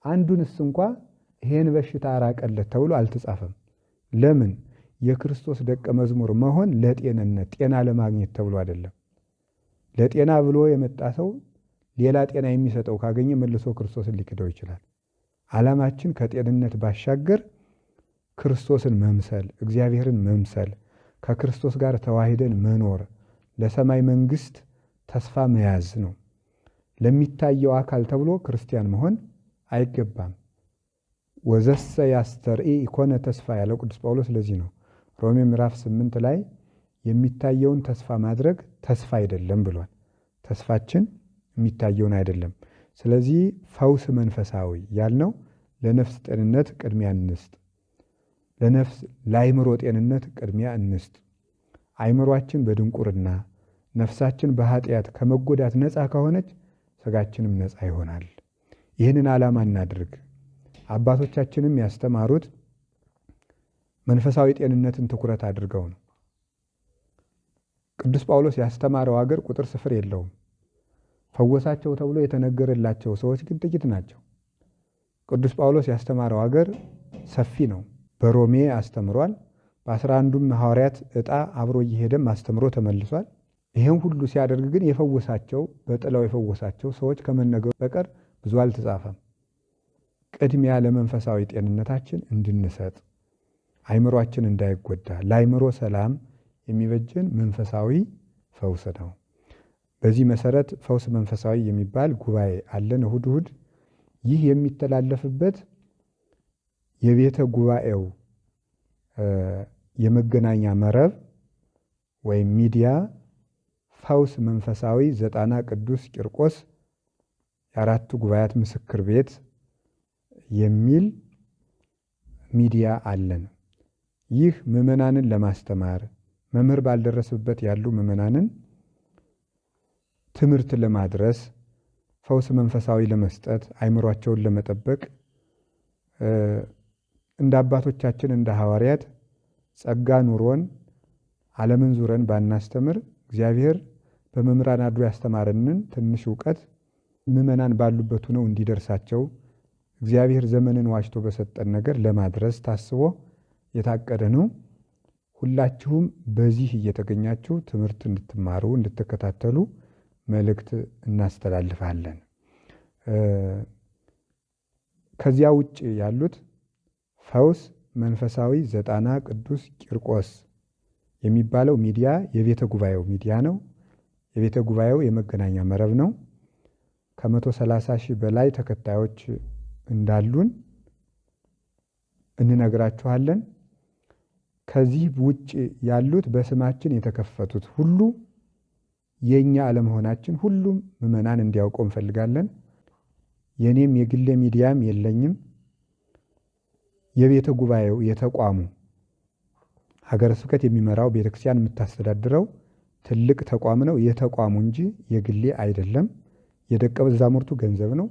አንዱንስ እንኳ ይሄን በሽታ አራቀለት ተብሎ አልተጻፈም። ለምን? የክርስቶስ ደቀ መዝሙር መሆን ለጤንነት ጤና ለማግኘት ተብሎ አይደለም። ለጤና ብሎ የመጣ ሰው ሌላ ጤና የሚሰጠው ካገኘ መልሶ ክርስቶስን ሊክደው ይችላል። ዓላማችን ከጤንነት ባሻገር ክርስቶስን መምሰል፣ እግዚአብሔርን መምሰል፣ ከክርስቶስ ጋር ተዋሂደን መኖር፣ ለሰማይ መንግስት ተስፋ መያዝ ነው። ለሚታየው አካል ተብሎ ክርስቲያን መሆን አይገባም። ወዘሰ ያስተርኢ ኢኮነ ተስፋ ያለው ቅዱስ ጳውሎስ ለዚህ ነው ሮሜ ምዕራፍ 8 ላይ የሚታየውን ተስፋ ማድረግ ተስፋ አይደለም ብሏል። ተስፋችን የሚታየውን አይደለም። ስለዚህ ፈውስ መንፈሳዊ ያልነው ለነፍስ ጤንነት ቅድሚያ እንስጥ። ለአይምሮ ጤንነት ቅድሚያ እንስጥ። አይምሯችን በድንቁርና ነፍሳችን በኃጢአት ከመጎዳት ነፃ ከሆነች ስጋችንም ነፃ ይሆናል። ይህንን ዓላማ እናድርግ። አባቶቻችንም ያስተማሩት መንፈሳዊ ጤንነትን ትኩረት አድርገው ነው። ቅዱስ ጳውሎስ ያስተማረው ሀገር ቁጥር ስፍር የለውም። ፈወሳቸው ተብሎ የተነገረላቸው ሰዎች ግን ጥቂት ናቸው። ቅዱስ ጳውሎስ ያስተማረው ሀገር ሰፊ ነው። በሮሜ አስተምሯል። በ11ዱም ሐዋርያት ዕጣ አብሮ እየሄደም አስተምሮ ተመልሷል። ይህም ሁሉ ሲያደርግ ግን የፈወሳቸው በጥላው የፈወሳቸው ሰዎች ከመነገሩ በቀር ብዙ አልተጻፈም። ቅድሚያ ለመንፈሳዊ ጤንነታችን እንድንሰጥ፣ አይምሯችን እንዳይጎዳ፣ ለአይምሮ ሰላም የሚበጀን መንፈሳዊ ፈውስ ነው። በዚህ መሰረት ፈውስ መንፈሳዊ የሚባል ጉባኤ አለን እሁድ እሁድ። ይህ የሚተላለፍበት የቤተ ጉባኤው የመገናኛ መረብ ወይም ሚዲያ ፈውስ መንፈሳዊ ዘጣና ቅዱስ ቂርቆስ የአራቱ ጉባኤያት ምስክር ቤት የሚል ሚዲያ አለን። ይህ ምዕመናንን ለማስተማር መምህር ባልደረሰበት ያሉ ምዕመናንን ትምህርት ለማድረስ ፈውስ መንፈሳዊ ለመስጠት አይምሯቸውን ለመጠበቅ እንደ አባቶቻችን እንደ ሐዋርያት ጸጋ ኑሮን ዓለምን ዙረን ባናስተምር እግዚአብሔር በመምህራን አድሮ ያስተማረንን ትንሽ ዕውቀት ምዕመናን ባሉበት ሆነው እንዲደርሳቸው እግዚአብሔር ዘመንን ዋጅቶ በሰጠን ነገር ለማድረስ ታስቦ የታቀደ ነው። ሁላችሁም በዚህ እየተገኛችሁ ትምህርት እንድትማሩ እንድትከታተሉ መልእክት እናስተላልፋለን። ከዚያ ውጭ ያሉት ፈውስ መንፈሳዊ ዘጣና ቅዱስ ቂርቆስ የሚባለው ሚዲያ የቤተ ጉባኤው ሚዲያ ነው። የቤተ ጉባኤው የመገናኛ መረብ ነው። ከ130,000 በላይ ተከታዮች እንዳሉን እንነግራችኋለን። ከዚህ ውጭ ያሉት በስማችን የተከፈቱት ሁሉ የኛ አለመሆናችን ሁሉም ምዕመናን እንዲያውቀው እንፈልጋለን። የኔም የግሌ ሚዲያም የለኝም። የቤተ ጉባኤው የተቋሙ ሀገረ ስብከት የሚመራው ቤተክርስቲያን የምታስተዳድረው ትልቅ ተቋም ነው። የተቋሙ እንጂ የግሌ አይደለም። የደቀ መዛሙርቱ ገንዘብ ነው።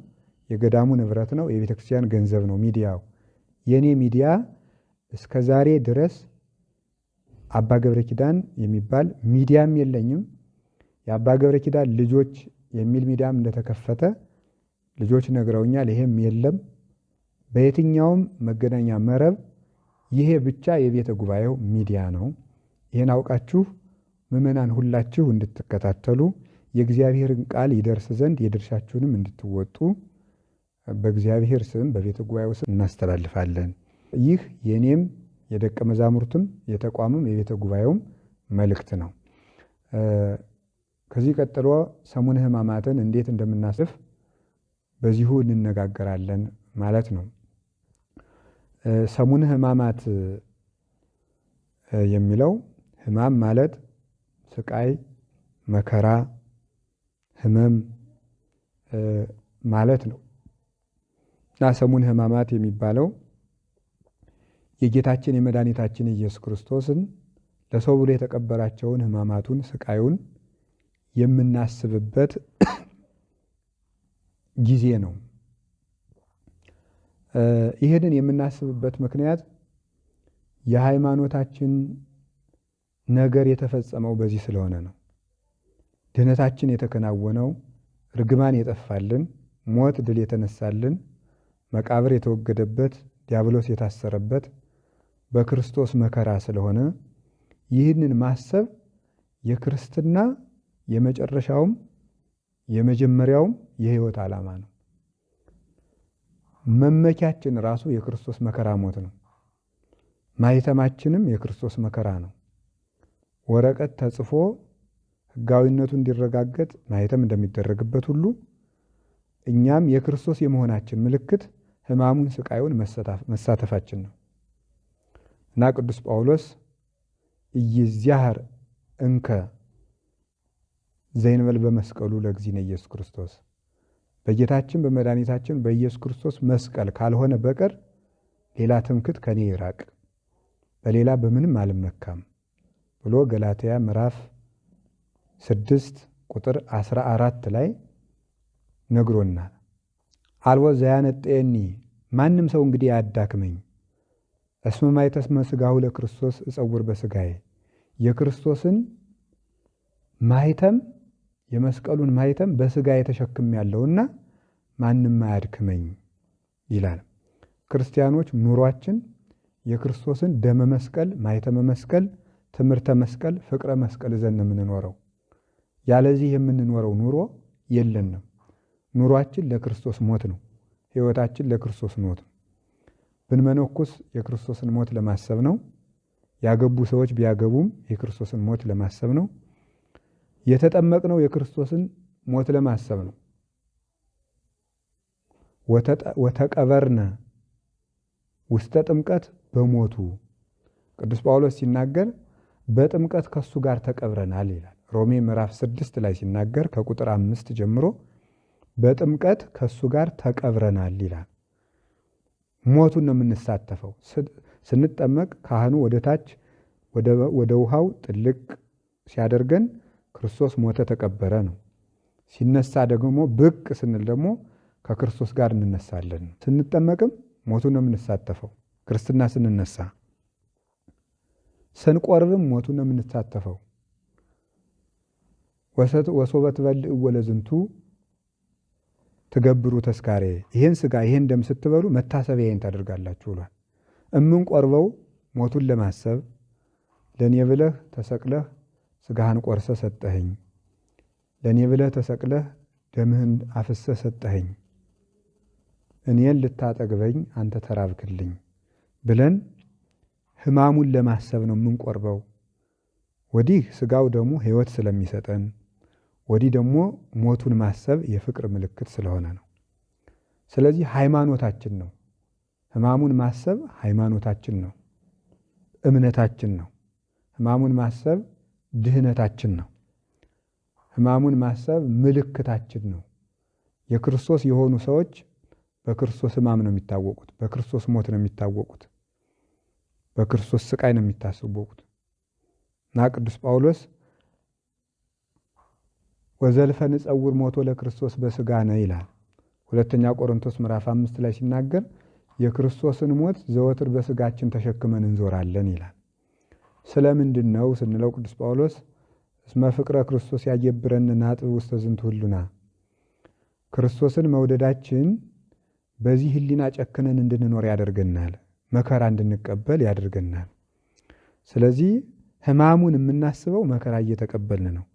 የገዳሙ ንብረት ነው። የቤተክርስቲያን ገንዘብ ነው ሚዲያው። የኔ ሚዲያ እስከ ዛሬ ድረስ አባ ገብረ ኪዳን የሚባል ሚዲያም የለኝም። የአባ ገብረ ኪዳን ልጆች የሚል ሚዲያም እንደተከፈተ ልጆች ነግረውኛል። ይሄም የለም። በየትኛውም መገናኛ መረብ ይሄ ብቻ የቤተ ጉባኤው ሚዲያ ነው። ይሄን አውቃችሁ ምዕመናን ሁላችሁ እንድትከታተሉ የእግዚአብሔርን ቃል ይደርስ ዘንድ የድርሻችሁንም እንድትወጡ በእግዚአብሔር ስም በቤተ ጉባኤው ስም እናስተላልፋለን። ይህ የኔም የደቀ መዛሙርትም የተቋምም የቤተ ጉባኤውም መልእክት ነው። ከዚህ ቀጥሎ ሰሙነ ሕማማትን እንዴት እንደምናስፍ በዚሁ እንነጋገራለን ማለት ነው። ሰሙነ ሕማማት የሚለው ሕማም ማለት ስቃይ፣ መከራ፣ ህመም ማለት ነው እና ሰሙነ ሕማማት የሚባለው የጌታችን የመድኃኒታችን ኢየሱስ ክርስቶስን ለሰው ብሎ የተቀበላቸውን ሕማማቱን ስቃዩን የምናስብበት ጊዜ ነው። ይሄንን የምናስብበት ምክንያት የሃይማኖታችን ነገር የተፈጸመው በዚህ ስለሆነ ነው። ድህነታችን የተከናወነው፣ ርግማን የጠፋልን፣ ሞት ድል የተነሳልን፣ መቃብር የተወገደበት፣ ዲያብሎስ የታሰረበት በክርስቶስ መከራ ስለሆነ ይህንን ማሰብ የክርስትና የመጨረሻውም የመጀመሪያውም የሕይወት ዓላማ ነው። መመኪያችን ራሱ የክርስቶስ መከራ ሞት ነው። ማኅተማችንም የክርስቶስ መከራ ነው። ወረቀት ተጽፎ ሕጋዊነቱ እንዲረጋገጥ ማኅተም እንደሚደረግበት ሁሉ እኛም የክርስቶስ የመሆናችን ምልክት ሕማሙን ስቃዩን መሳተፋችን ነው እና ቅዱስ ጳውሎስ ኢይዝያህር እንከ ዘእንበለ በመስቀሉ ለእግዚእነ ኢየሱስ ክርስቶስ በጌታችን በመድኃኒታችን በኢየሱስ ክርስቶስ መስቀል ካልሆነ በቀር ሌላ ትምክህት ከኔ ይራቅ፣ በሌላ በምንም አልመካም ብሎ ገላትያ ምዕራፍ 6 ቁጥር 14 ላይ ነግሮናል። አልቦ ዘያነጥየኒ ማንም ሰው እንግዲህ አያዳክመኝ እስመ ማኅተመ ሥጋሁ ለክርስቶስ እጸውር በሥጋዬ የክርስቶስን ማኅተም የመስቀሉን ማኅተም በሥጋዬ ተሸክሜያለሁና ማንም አያድክመኝ ይላል። ክርስቲያኖች ኑሯችን የክርስቶስን ደመ መስቀል፣ ማኅተመ መስቀል፣ ትምህርተ መስቀል፣ ፍቅረ መስቀል ይዘን ነው የምንኖረው። ያለዚህ የምንኖረው ኑሮ የለንም። ኑሯችን ለክርስቶስ ሞት ነው። ሕይወታችን ለክርስቶስ ሞት ነው። ብንመነኩስ የክርስቶስን ሞት ለማሰብ ነው። ያገቡ ሰዎች ቢያገቡም የክርስቶስን ሞት ለማሰብ ነው። የተጠመቅነው የክርስቶስን ሞት ለማሰብ ነው። ወተቀበርነ ውስተ ጥምቀት በሞቱ ቅዱስ ጳውሎስ ሲናገር በጥምቀት ከሱ ጋር ተቀብረናል ይላል። ሮሜ ምዕራፍ 6 ላይ ሲናገር ከቁጥር 5 ጀምሮ በጥምቀት ከሱ ጋር ተቀብረናል ይላል። ሞቱን ነው የምንሳተፈው። ስንጠመቅ ካህኑ ወደ ታች ወደ ውሃው ጥልቅ ሲያደርገን ክርስቶስ ሞተ ተቀበረ ነው። ሲነሳ ደግሞ ብቅ ስንል ደግሞ ከክርስቶስ ጋር እንነሳለን። ስንጠመቅም ሞቱን ነው የምንሳተፈው። ክርስትና ስንነሳ ስንቆርብም ሞቱን ነው የምንሳተፈው። ወሶበ ትበልዑ ወለዝንቱ ትገብሩ ተስካሬ ይሄን ስጋ ይሄን ደም ስትበሉ መታሰቢያዬን ታደርጋላችሁ ብሏል። እምንቆርበው ሞቱን ለማሰብ ለኔ ብለህ ተሰቅለህ ስጋህን ቆርሰ ሰጠኸኝ፣ ለኔ ብለህ ተሰቅለህ ደምህን አፍሰ ሰጠኸኝ፣ እኔን ልታጠግበኝ አንተ ተራብክልኝ ብለን ሕማሙን ለማሰብ ነው የምንቆርበው። ወዲህ ስጋው ደግሞ ሕይወት ስለሚሰጠን፣ ወዲህ ደግሞ ሞቱን ማሰብ የፍቅር ምልክት ስለሆነ ነው። ስለዚህ ሃይማኖታችን ነው። ሕማሙን ማሰብ ሃይማኖታችን ነው፣ እምነታችን ነው። ሕማሙን ማሰብ ድህነታችን ነው። ሕማሙን ማሰብ ምልክታችን ነው። የክርስቶስ የሆኑ ሰዎች በክርስቶስ ሕማም ነው የሚታወቁት፣ በክርስቶስ ሞት ነው የሚታወቁት፣ በክርስቶስ ስቃይ ነው የሚታሰቡት እና ቅዱስ ጳውሎስ ወዘልፈ ንጸውር ሞቶ ለክርስቶስ በሥጋነ ይላል። ሁለተኛ ቆሮንቶስ ምዕራፍ 5 ላይ ሲናገር የክርስቶስን ሞት ዘወትር በሥጋችን ተሸክመን እንዞራለን ይላል። ስለምንድን ነው ስንለው ቅዱስ ጳውሎስ እስመ ፍቅረ ክርስቶስ ያገብረን ናጥብ ውስተ ዝንቱ ህሉና ክርስቶስን መውደዳችን በዚህ ህሊና ጨክነን እንድንኖር ያደርገናል፣ መከራ እንድንቀበል ያደርገናል። ስለዚህ ሕማሙን የምናስበው መከራ እየተቀበልን ነው።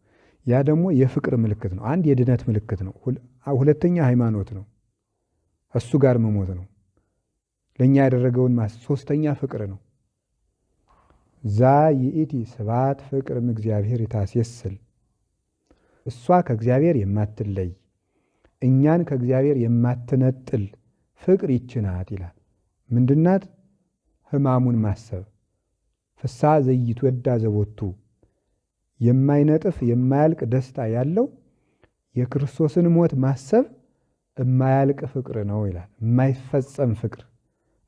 ያ ደግሞ የፍቅር ምልክት ነው። አንድ የድነት ምልክት ነው። ሁለተኛ ሃይማኖት ነው። እሱ ጋር መሞት ነው ለኛ ያደረገውን ሶስተኛ ፍቅር ነው። ዛ ይእቲ ስብሐት ፍቅር እምእግዚአብሔር ይታስየስል እሷ ከእግዚአብሔር የማትለይ እኛን ከእግዚአብሔር የማትነጥል ፍቅር ይችናት ይላል። ምንድናት? ሕማሙን ማሰብ ፍስሐ ዘይትወዳ ዘቦቱ የማይነጥፍ የማያልቅ ደስታ ያለው የክርስቶስን ሞት ማሰብ የማያልቅ ፍቅር ነው ይላል። የማይፈጸም ፍቅር፣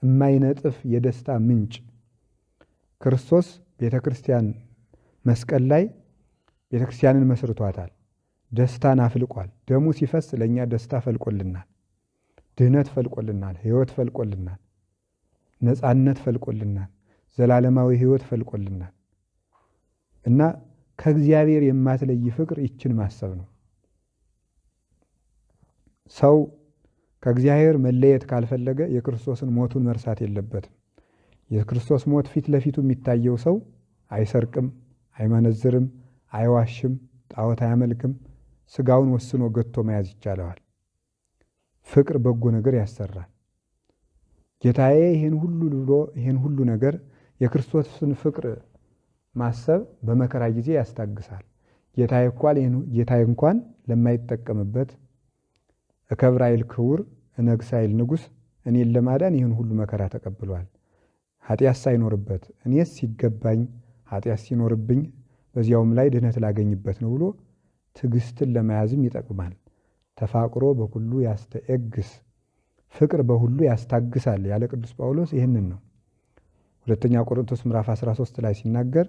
የማይነጥፍ የደስታ ምንጭ። ክርስቶስ ቤተክርስቲያን መስቀል ላይ ቤተክርስቲያንን መስርቷታል። ደስታን አፍልቋል። ደሙ ሲፈስ ለእኛ ደስታ ፈልቆልናል፣ ድህነት ፈልቆልናል፣ ሕይወት ፈልቆልናል፣ ነፃነት ፈልቆልናል፣ ዘላለማዊ ሕይወት ፈልቆልናል እና ከእግዚአብሔር የማትለይ ፍቅር ይችን ማሰብ ነው። ሰው ከእግዚአብሔር መለየት ካልፈለገ የክርስቶስን ሞቱን መርሳት የለበትም። የክርስቶስ ሞት ፊት ለፊቱ የሚታየው ሰው አይሰርቅም፣ አይመነዝርም፣ አይዋሽም፣ ጣዖት አያመልክም፣ ስጋውን ወስኖ ገቶ መያዝ ይቻለዋል። ፍቅር በጎ ነገር ያሰራል። ጌታዬ ይህን ሁሉ ብሎ ይህን ሁሉ ነገር የክርስቶስን ፍቅር ማሰብ በመከራ ጊዜ ያስታግሳል። ጌታዬ እንኳን ለማይጠቀምበት እከብር አይል ክቡር እነግስ አይል ንጉሥ እኔን ለማዳን ይህን ሁሉ መከራ ተቀብሏል። ኃጢአት ሳይኖርበት እኔስ ሲገባኝ ኃጢአት ሲኖርብኝ በዚያውም ላይ ድህነት ላገኝበት ነው ብሎ ትዕግስትን ለመያዝም ይጠቅማል። ተፋቅሮ በሁሉ ያስተኤግስ ፍቅር በሁሉ ያስታግሳል ያለ ቅዱስ ጳውሎስ ይህንን ነው። ሁለተኛ ቆሮንቶስ ምዕራፍ 13 ላይ ሲናገር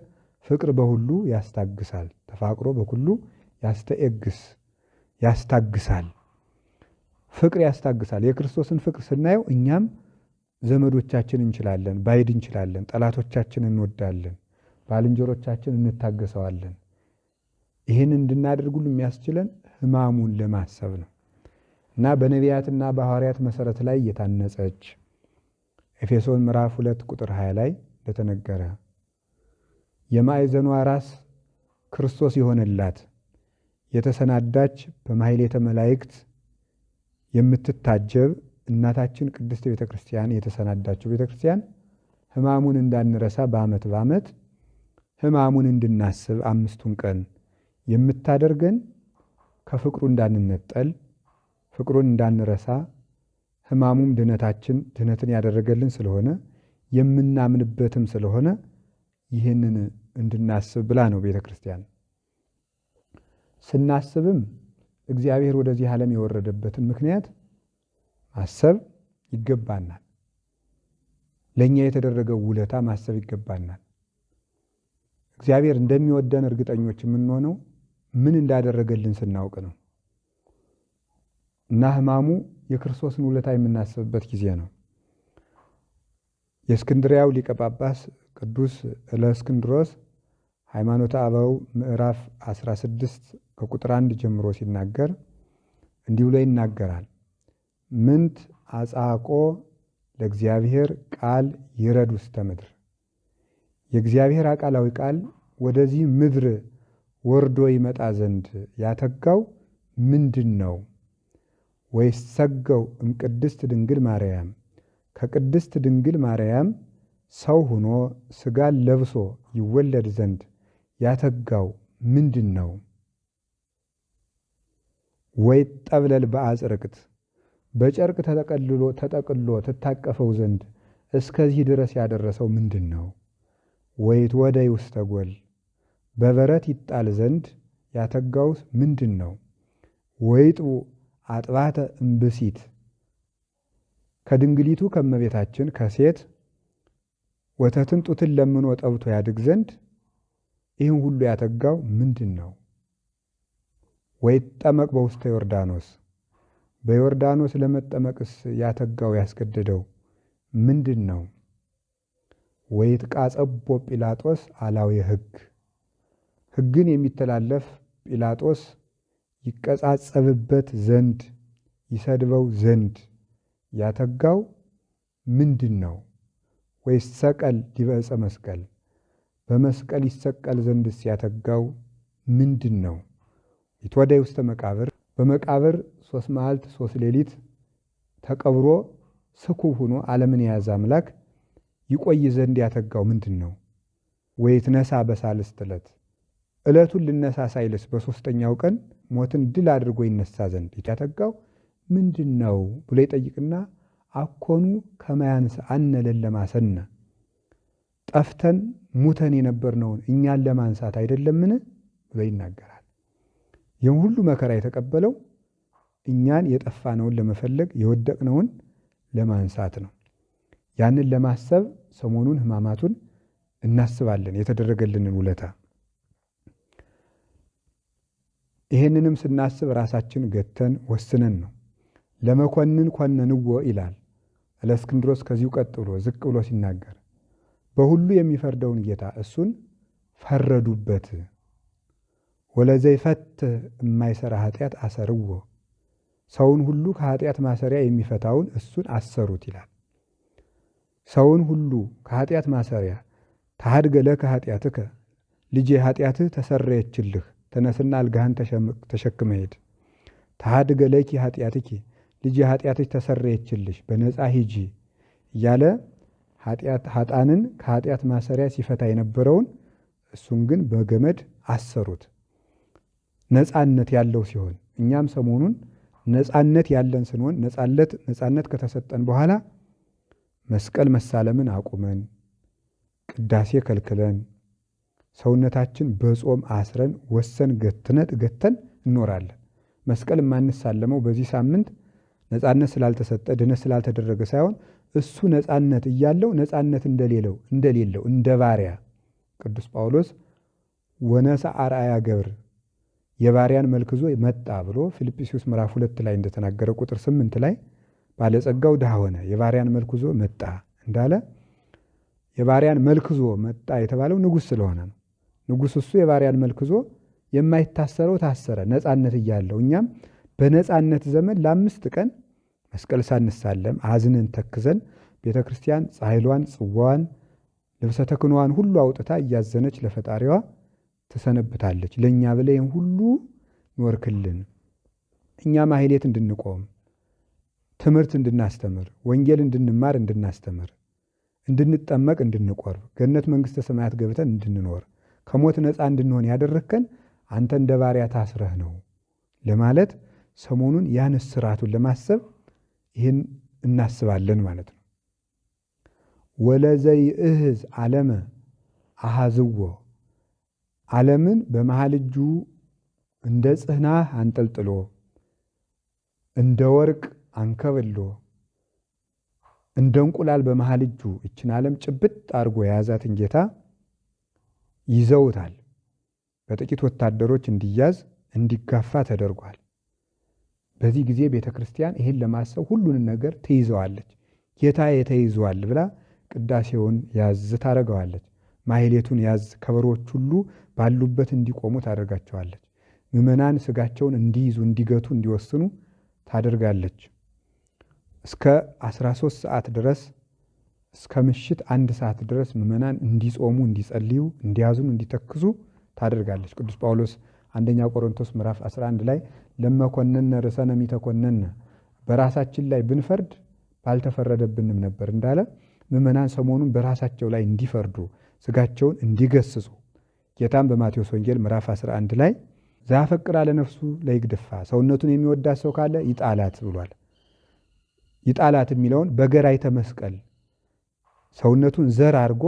ፍቅር በሁሉ ያስታግሳል፣ ተፋቅሮ በሁሉ ያስተኤግስ ያስታግሳል። ፍቅር ያስታግሳል። የክርስቶስን ፍቅር ስናየው እኛም ዘመዶቻችን እንችላለን፣ ባይድ እንችላለን፣ ጠላቶቻችን እንወዳለን፣ ባልንጀሮቻችን እንታገሰዋለን። ይህን እንድናደርግ ሁሉ የሚያስችለን ሕማሙን ለማሰብ ነው እና በነቢያትና በሐዋርያት መሰረት ላይ የታነጸች ኤፌሶን ምዕራፍ 2 ቁጥር 20 ላይ እንደተነገረ የማዕዘኗ ራስ ክርስቶስ የሆነላት የተሰናዳች በማሕሌተ መላእክት የምትታጀብ እናታችን ቅድስት ቤተ ክርስቲያን የተሰናዳችው ቤተ ክርስቲያን ሕማሙን እንዳንረሳ በዓመት በዓመት ሕማሙን እንድናስብ 5ቱን ቀን የምታደርገን ከፍቅሩ እንዳንነጠል ፍቅሩን እንዳንረሳ ሕማሙም ድህነትን ያደረገልን ስለሆነ የምናምንበትም ስለሆነ ይህንን እንድናስብ ብላ ነው ቤተ ክርስቲያን። ስናስብም እግዚአብሔር ወደዚህ ዓለም የወረደበትን ምክንያት ማሰብ ይገባናል። ለእኛ የተደረገው ውለታ ማሰብ ይገባናል። እግዚአብሔር እንደሚወደን እርግጠኞች የምንሆነው ምን እንዳደረገልን ስናውቅ ነው እና ሕማሙ የክርስቶስን ውለታ የምናስብበት ጊዜ ነው። የእስክንድርያው ሊቀ ጳጳስ ቅዱስ እለእስክንድሮስ ሃይማኖተ አበው ምዕራፍ 16 ከቁጥር 1 ጀምሮ ሲናገር እንዲህ ብሎ ይናገራል። ምንት አጻቆ ለእግዚአብሔር ቃል ይረድ ውስተ ምድር። የእግዚአብሔር አቃላዊ ቃል ወደዚህ ምድር ወርዶ ይመጣ ዘንድ ያተጋው ምንድን ነው? ወይስ ሰገው እምቅድስት ድንግል ማርያም ከቅድስት ድንግል ማርያም ሰው ሆኖ ሥጋን ለብሶ ይወለድ ዘንድ ያተጋው ምንድን ነው? ወይ ጠብለል በአጽርቅት በጨርቅ ተጠቅልሎ ትታቀፈው ዘንድ እስከዚህ ድረስ ያደረሰው ምንድን ነው? ወይት ወደይ ውስተ ጎል በበረት ይጣል ዘንድ ያተጋውስ ምንድን ነው? ወይጥቡ አጥባተ እምብሲት ከድንግሊቱ ከመቤታችን ከሴት ወተትን ጡትን ለምኖ ጠብቶ ያድግ ዘንድ ይህን ሁሉ ያተጋው ምንድን ነው? ወይጠመቅ በውስተ ዮርዳኖስ በዮርዳኖስ ለመጠመቅስ ያተጋው ያስገደደው ምንድን ነው? ወይትቃጸቦ ጲላጦስ አላዊ ሕግን የሚተላለፍ ጲላጦስ ይቀጻጸብበት ዘንድ ይሰድበው ዘንድ ያተጋው ምንድን ነው? ወይስ ሰቀል ዲበ ዕፀ መስቀል በመስቀል ይሰቀል ዘንድስ ያተጋው ምንድን ነው? ይትወደይ ውስተ መቃብር በመቃብር 3 መዓልት 3 ሌሊት ተቀብሮ ስኩብ ሆኖ ዓለምን የያዘ አምላክ ይቆይ ዘንድ ያተጋው ምንድን ነው? ወይትነሳ በሳልስት ዕለቱን ልነሳ ሳይልስ በ3ኛው ቀን ሞትን ድል አድርጎ ይነሳ ዘንድ ያተጋው ምንድን ነው ብሎ ይጠይቅና አኮኑ ከመያንስ አነ ለለማሰነ ጠፍተን ሙተን የነበርነውን እኛን ለማንሳት አይደለምን ብሎ ይናገራል። ይህን ሁሉ መከራ የተቀበለው እኛን የጠፋነውን ለመፈለግ የወደቅነውን ለማንሳት ነው። ያንን ለማሰብ ሰሞኑን ሕማማቱን እናስባለን፣ የተደረገልንን ውለታ። ይህንንም ስናስብ ራሳችን ገተን ወስነን ነው። ለመኮንን ኮነንዎ ይላል እለእስክንድሮስ ከዚሁ ቀጥሎ ዝቅ ብሎ ሲናገር በሁሉ የሚፈርደውን ጌታ እሱን ፈረዱበት። ወለዘይፈትሕ የማይሰራ ኃጢአት አሰርዎ ሰውን ሁሉ ከኃጢአት ማሰሪያ የሚፈታውን እሱን አሰሩት ይላል። ሰውን ሁሉ ከኃጢአት ማሰሪያ ታድገ ለከ ኃጢአትከ ልጄ ኃጢአትህ ተሰረየችልህ ተነስና አልጋህን ተሸክመ ሄድ። ተሃድገ ለኪ ኃጢአትኪ ልጅ ኃጢአትሽ ተሰረየችልሽ በነፃ ሂጂ እያለ ኃጣንን ከኃጢአት ማሰሪያ ሲፈታ የነበረውን እሱን ግን በገመድ አሰሩት። ነፃነት ያለው ሲሆን እኛም ሰሞኑን ነፃነት ያለን ስንሆን ነፃነት ከተሰጠን በኋላ መስቀል መሳለምን አቁመን ቅዳሴ ከልክለን ሰውነታችን በጾም አስረን ወሰን ገተን እንኖራለን። መስቀል የማንሳለመው በዚህ ሳምንት ነፃነት ስላልተሰጠ ድነት ስላልተደረገ ሳይሆን እሱ ነፃነት እያለው ነፃነት እንደሌለው እንደ ባሪያ ቅዱስ ጳውሎስ ወነሳ አርአያ ገብር የባሪያን መልክ ይዞ መጣ ብሎ ፊልጵስዩስ ምዕራፍ 2 ላይ እንደተናገረ ቁጥር 8 ላይ ባለጸጋው ድሃ ሆነ የባሪያን መልክ ይዞ መጣ እንዳለ የባሪያን መልክ ይዞ መጣ የተባለው ንጉሥ ስለሆነ ነው። ንጉሥ እሱ የባሪያን መልክ ይዞ የማይታሰረው ታሰረ ነፃነት እያለው እኛም በነፃነት ዘመን ለ5 ቀን መስቀል ሳንሳለም አዝነን ተክዘን ቤተክርስቲያን ጻይሏን ጽዋዋን ልብሰ ተክህኖዋን ሁሉ አውጥታ እያዘነች ለፈጣሪዋ ትሰነብታለች። ለኛ ብለን ሁሉ ኖርክልን። እኛ ማህሌት እንድንቆም ትምህርት እንድናስተምር ወንጌል እንድንማር እንድናስተምር እንድንጠመቅ እንድንቆርብ ገነት መንግስተ ሰማያት ገብተን እንድንኖር ከሞት ነፃ እንድንሆን ያደረከን አንተ እንደ ባሪያ ታስረህ ነው ለማለት ሰሞኑን ያን እስራቱን ለማሰብ ይህን እናስባለን ማለት ነው። ወለዘይ እህዝ ዓለመ አሃዝዎ ዓለምን በመሃል እጁ እንደ ጽህና አንጠልጥሎ እንደ ወርቅ አንከብሎ እንደ እንቁላል በመሃል እጁ እችን ዓለም ጭብጥ አድርጎ የያዛትን ጌታ ይዘውታል። በጥቂት ወታደሮች እንዲያዝ እንዲጋፋ ተደርጓል። በዚህ ጊዜ ቤተክርስቲያን ይሄን ለማሰብ ሁሉንም ነገር ትይዘዋለች። ጌታ የተይዟል ብላ ቅዳሴውን ያዝ ታደርገዋለች። ማህሌቱን ያዝ ከበሮች ሁሉ ባሉበት እንዲቆሙ ታደርጋቸዋለች። ምዕመናን ስጋቸውን እንዲይዙ እንዲገቱ እንዲወስኑ ታደርጋለች። እስከ 13 ሰዓት ድረስ እስከ ምሽት 1 ሰዓት ድረስ ምዕመናን እንዲጾሙ እንዲጸልዩ እንዲያዙኑ እንዲተክዙ ታደርጋለች። ቅዱስ ጳውሎስ አንደኛ ቆሮንቶስ ምዕራፍ 11 ላይ ለመኮነነ ርዕሰነ ሚተኮነነ በራሳችን ላይ ብንፈርድ ባልተፈረደብንም ነበር እንዳለ ምዕመናን ሰሞኑን በራሳቸው ላይ እንዲፈርዱ ስጋቸውን እንዲገስጹ ጌታም በማቴዎስ ወንጌል ምዕራፍ 11 ላይ ዘአፈቅራ ለነፍሱ ለይግድፋ ሰውነቱን የሚወዳት ሰው ካለ ይጣላት ብሏል። ይጣላት የሚለውን በገራይተ መስቀል ሰውነቱን ዘር አድርጎ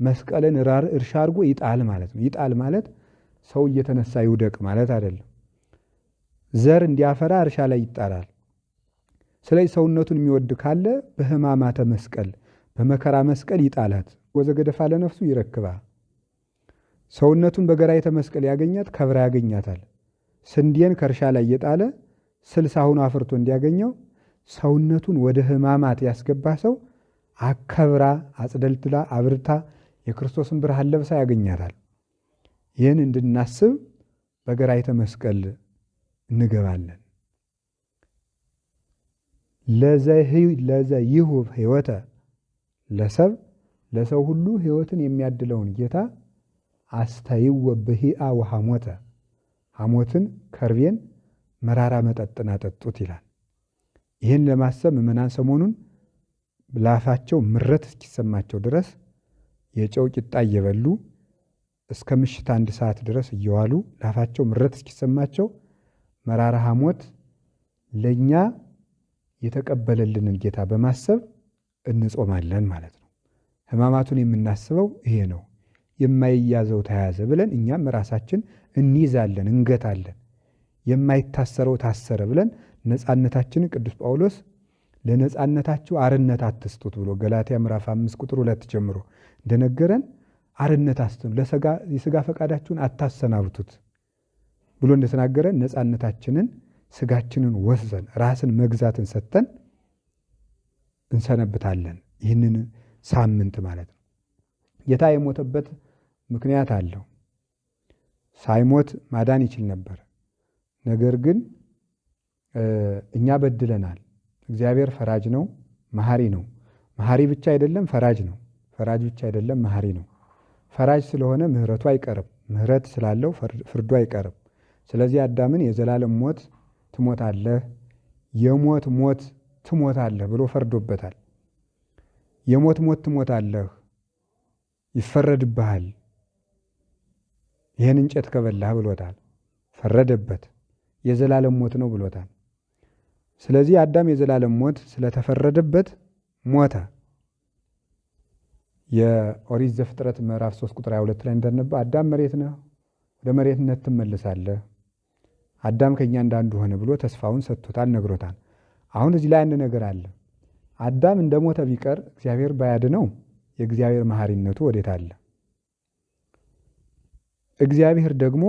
መስቀልን እርሻ አድርጎ ይጣል ማለት ነው። ይጣል ማለት ሰው እየተነሳ ይውደቅ ማለት አይደለም። ዘር እንዲያፈራ እርሻ ላይ ይጣላል። ስለዚህ ሰውነቱን የሚወድ ካለ በሕማማተ መስቀል በመከራ መስቀል ይጣላት። ወዘገደፋ ለነፍሱ ይረክባ ሰውነቱን በገራይተ መስቀል ያገኛት ከብራ ያገኛታል። ስንዴን ከእርሻ ላይ የጣለ 60 ሆኖ አፍርቶ እንዲያገኘው ሰውነቱን ወደ ሕማማት ያስገባ ሰው አከብራ አጽደልትላ አብርታ የክርስቶስን ብርሃን ለብሳ ያገኛታል። ይህን እንድናስብ በገራይተ መስቀል እንገባለን። ለዘይሁብ ሕይወተ ለሰብ ለሰው ሁሉ ሕይወትን የሚያድለውን ጌታ አስተይወ ብሂአ ወሐሞተ ሐሞትን ከርቤን መራራ መጠጥን አጠጡት ይላል። ይህን ለማሰብ ምዕመናን ሰሞኑን ላፋቸው ምረት እስኪሰማቸው ድረስ የጨው ቂጣ እየበሉ እስከ ምሽት 1 ሰዓት ድረስ እየዋሉ ላፋቸው ምረት እስኪሰማቸው መራራ ሐሞት ለኛ የተቀበለልንን ጌታ በማሰብ እንጾማለን ማለት ነው። ሕማማቱን የምናስበው ይሄ ነው። የማይያዘው ተያዘ ብለን እኛም ራሳችን እንይዛለን እንገታለን። የማይታሰረው ታሰረ ብለን ነፃነታችንን ቅዱስ ጳውሎስ ለነፃነታችሁ አርነት አትስጡት ብሎ ገላትያ ምዕራፍ 5 ቁጥር 2 ጀምሮ እንደነገረን አርነት አትስጡ፣ የሥጋ ፈቃዳችሁን አታሰናብቱት ብሎ እንደተናገረን ነፃነታችንን ስጋችንን ወስዘን ራስን መግዛትን ሰጥተን እንሰነብታለን። ይህንን ሳምንት ማለት ነው። ጌታ የሞተበት ምክንያት አለው። ሳይሞት ማዳን ይችል ነበር። ነገር ግን እኛ በድለናል። እግዚአብሔር ፈራጅ ነው፣ መሐሪ ነው። መሐሪ ብቻ አይደለም ፈራጅ ነው። ፈራጅ ብቻ አይደለም መሐሪ ነው። ፈራጅ ስለሆነ ምህረቱ አይቀርም፣ ምሕረት ስላለው ፍርዱ አይቀርም። ስለዚህ አዳምን የዘላለም ሞት ትሞታለህ፣ የሞት ሞት ትሞታለህ ብሎ ፈርዶበታል። የሞት ሞት ትሞታለህ፣ ይፈረድብሃል፣ ይህን እንጨት ከበላህ ብሎታል። ፈረደበት። የዘላለም ሞት ነው ብሎታል። ስለዚህ አዳም የዘላለም ሞት ስለተፈረደበት ሞተ። የኦሪት ዘፍጥረት ምዕራፍ 3 ቁጥር 22 ላይ እንደነበ አዳም መሬት ነህ፣ ወደ መሬትነት ትመለሳለህ፣ አዳም ከኛ እንዳንዱ ሆነ ብሎ ተስፋውን ሰጥቶታል፣ ነግሮታል። አሁን እዚህ ላይ አንድ ነገር አለ። አዳም እንደሞተ ቢቀር እግዚአብሔር ባያድነው የእግዚአብሔር መሐሪነቱ ወዴት አለ? እግዚአብሔር ደግሞ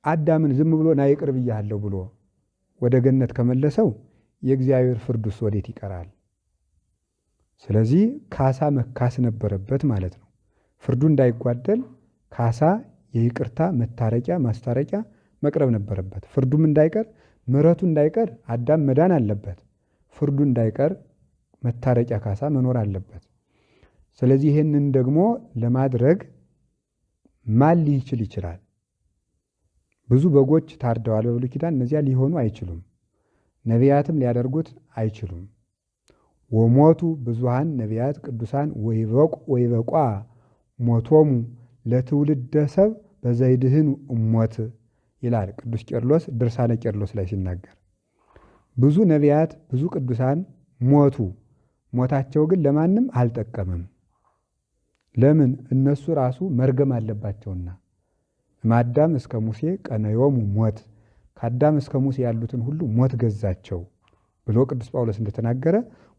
አዳምን ዝም ብሎ ና ይቅር ብያለሁ ብሎ ወደ ገነት ከመለሰው የእግዚአብሔር ፍርዱስ ወዴት ይቀራል? ስለዚህ ካሳ መካስ ነበረበት ማለት ነው። ፍርዱ እንዳይጓደል ካሳ፣ የይቅርታ መታረቂያ፣ ማስታረቂያ መቅረብ ነበረበት። ፍርዱም እንዳይቀር፣ ምሕረቱ እንዳይቀር አዳም መዳን አለበት። ፍርዱ እንዳይቀር መታረቂያ ካሳ መኖር አለበት። ስለዚህ ይህንን ደግሞ ለማድረግ ማን ሊችል ይችላል? ብዙ በጎች ታርደዋል በብሉይ ኪዳን። እነዚያ ሊሆኑ አይችሉም። ነቢያትም ሊያደርጉት አይችሉም። ወሞቱ ብዙሃን ነቢያት ቅዱሳን ወይበቋ ሞቶሙ ለትውልደ ሰብ በዘይድህን እሞት ይላል ቅዱስ ቄርሎስ ድርሳነ ቄርሎስ ላይ ሲናገር። ብዙ ነቢያት ብዙ ቅዱሳን ሞቱ፣ ሞታቸው ግን ለማንም አልጠቀመም። ለምን? እነሱ ራሱ መርገም አለባቸውና። ማዳም እስከ ሙሴ ቀነዮሙ ሞት፣ ከአዳም እስከ ሙሴ ያሉትን ሁሉ ሞት ገዛቸው ብሎ ቅዱስ ጳውሎስ እንደተናገረ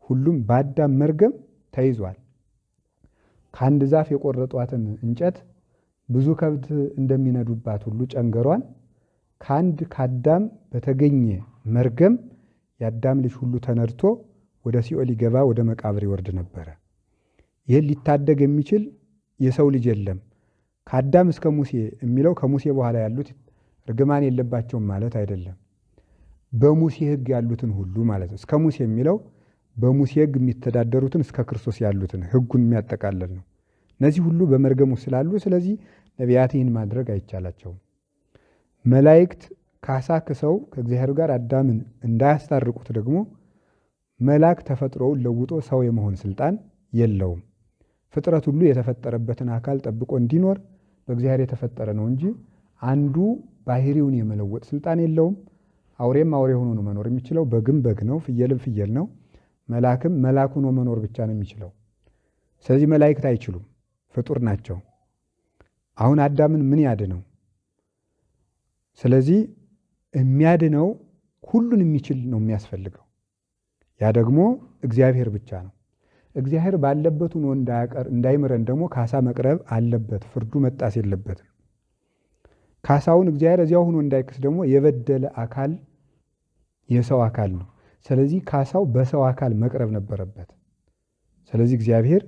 ሁሉም በአዳም መርገም ተይዟል። ከአንድ ዛፍ የቆረጧትን እንጨት ብዙ ከብት እንደሚነዱባት ሁሉ ጨንገሯን ከአዳም በተገኘ መርገም የአዳም ልጅ ሁሉ ተነድቶ ወደ ሲኦል ይገባ፣ ወደ መቃብር ይወርድ ነበረ። ይህን ሊታደግ የሚችል የሰው ልጅ የለም። ከአዳም እስከ ሙሴ የሚለው ከሙሴ በኋላ ያሉት ርግማን የለባቸውም ማለት አይደለም። በሙሴ ሕግ ያሉትን ሁሉ ማለት ነው። እስከ ሙሴ የሚለው በሙሴ ሕግ የሚተዳደሩትን እስከ ክርስቶስ ያሉትን ሕጉን የሚያጠቃልል ነው። እነዚህ ሁሉ በመርገሙ ስላሉ፣ ስለዚህ ነቢያት ይህን ማድረግ አይቻላቸውም። መላእክት ካሳ ክሰው ከእግዚአብሔር ጋር አዳምን እንዳያስታርቁት ደግሞ መልአክ ተፈጥሮውን ለውጦ ሰው የመሆን ስልጣን የለውም። ፍጥረት ሁሉ የተፈጠረበትን አካል ጠብቆ እንዲኖር በእግዚአብሔር የተፈጠረ ነው እንጂ አንዱ ባህሪውን የመለወጥ ስልጣን የለውም። አውሬም አውሬ ሆኖ ነው መኖር የሚችለው። በግም በግ ነው፣ ፍየልም ፍየል ነው። መልአክም መልአክ ሆኖ መኖር ብቻ ነው የሚችለው። ስለዚህ መላእክት አይችሉም፣ ፍጡር ናቸው። አሁን አዳምን ምን ያድነው? ስለዚህ የሚያድነው ሁሉን የሚችል ነው የሚያስፈልገው። ያ ደግሞ እግዚአብሔር ብቻ ነው። እግዚአብሔር ባለበት ሆኖ እንዳይምረን ደግሞ ካሳ መቅረብ አለበት። ፍርዱ መጣስ የለበትም። ካሳውን እግዚአብሔር እዚያው ሆኖ እንዳይክስ ደግሞ የበደለ አካል የሰው አካል ነው። ስለዚህ ካሳው በሰው አካል መቅረብ ነበረበት። ስለዚህ እግዚአብሔር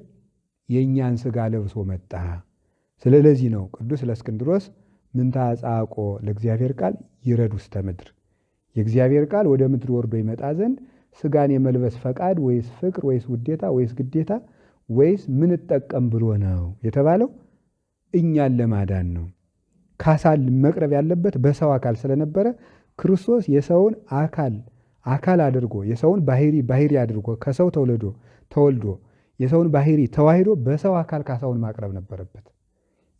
የእኛን ሥጋ ለብሶ መጣ። ስለዚህ ነው ቅዱስ ለእስክንድሮስ ምንታ ጻቆ ለእግዚአብሔር ቃል ይረድ ውስተ ምድር፣ የእግዚአብሔር ቃል ወደ ምድር ወርዶ ይመጣ ዘንድ ሥጋን የመልበስ ፈቃድ ወይስ ፍቅር ወይስ ውዴታ ወይስ ግዴታ ወይስ ምን ጠቀም ብሎ ነው የተባለው? እኛን ለማዳን ነው። ካሳ መቅረብ ያለበት በሰው አካል ስለነበረ ክርስቶስ የሰውን አካል አድርጎ የሰውን ባህሪ አድርጎ ከሰው ተወልዶ የሰውን ባህሪ ተዋሂዶ በሰው አካል ካሳውን ማቅረብ ነበረበት።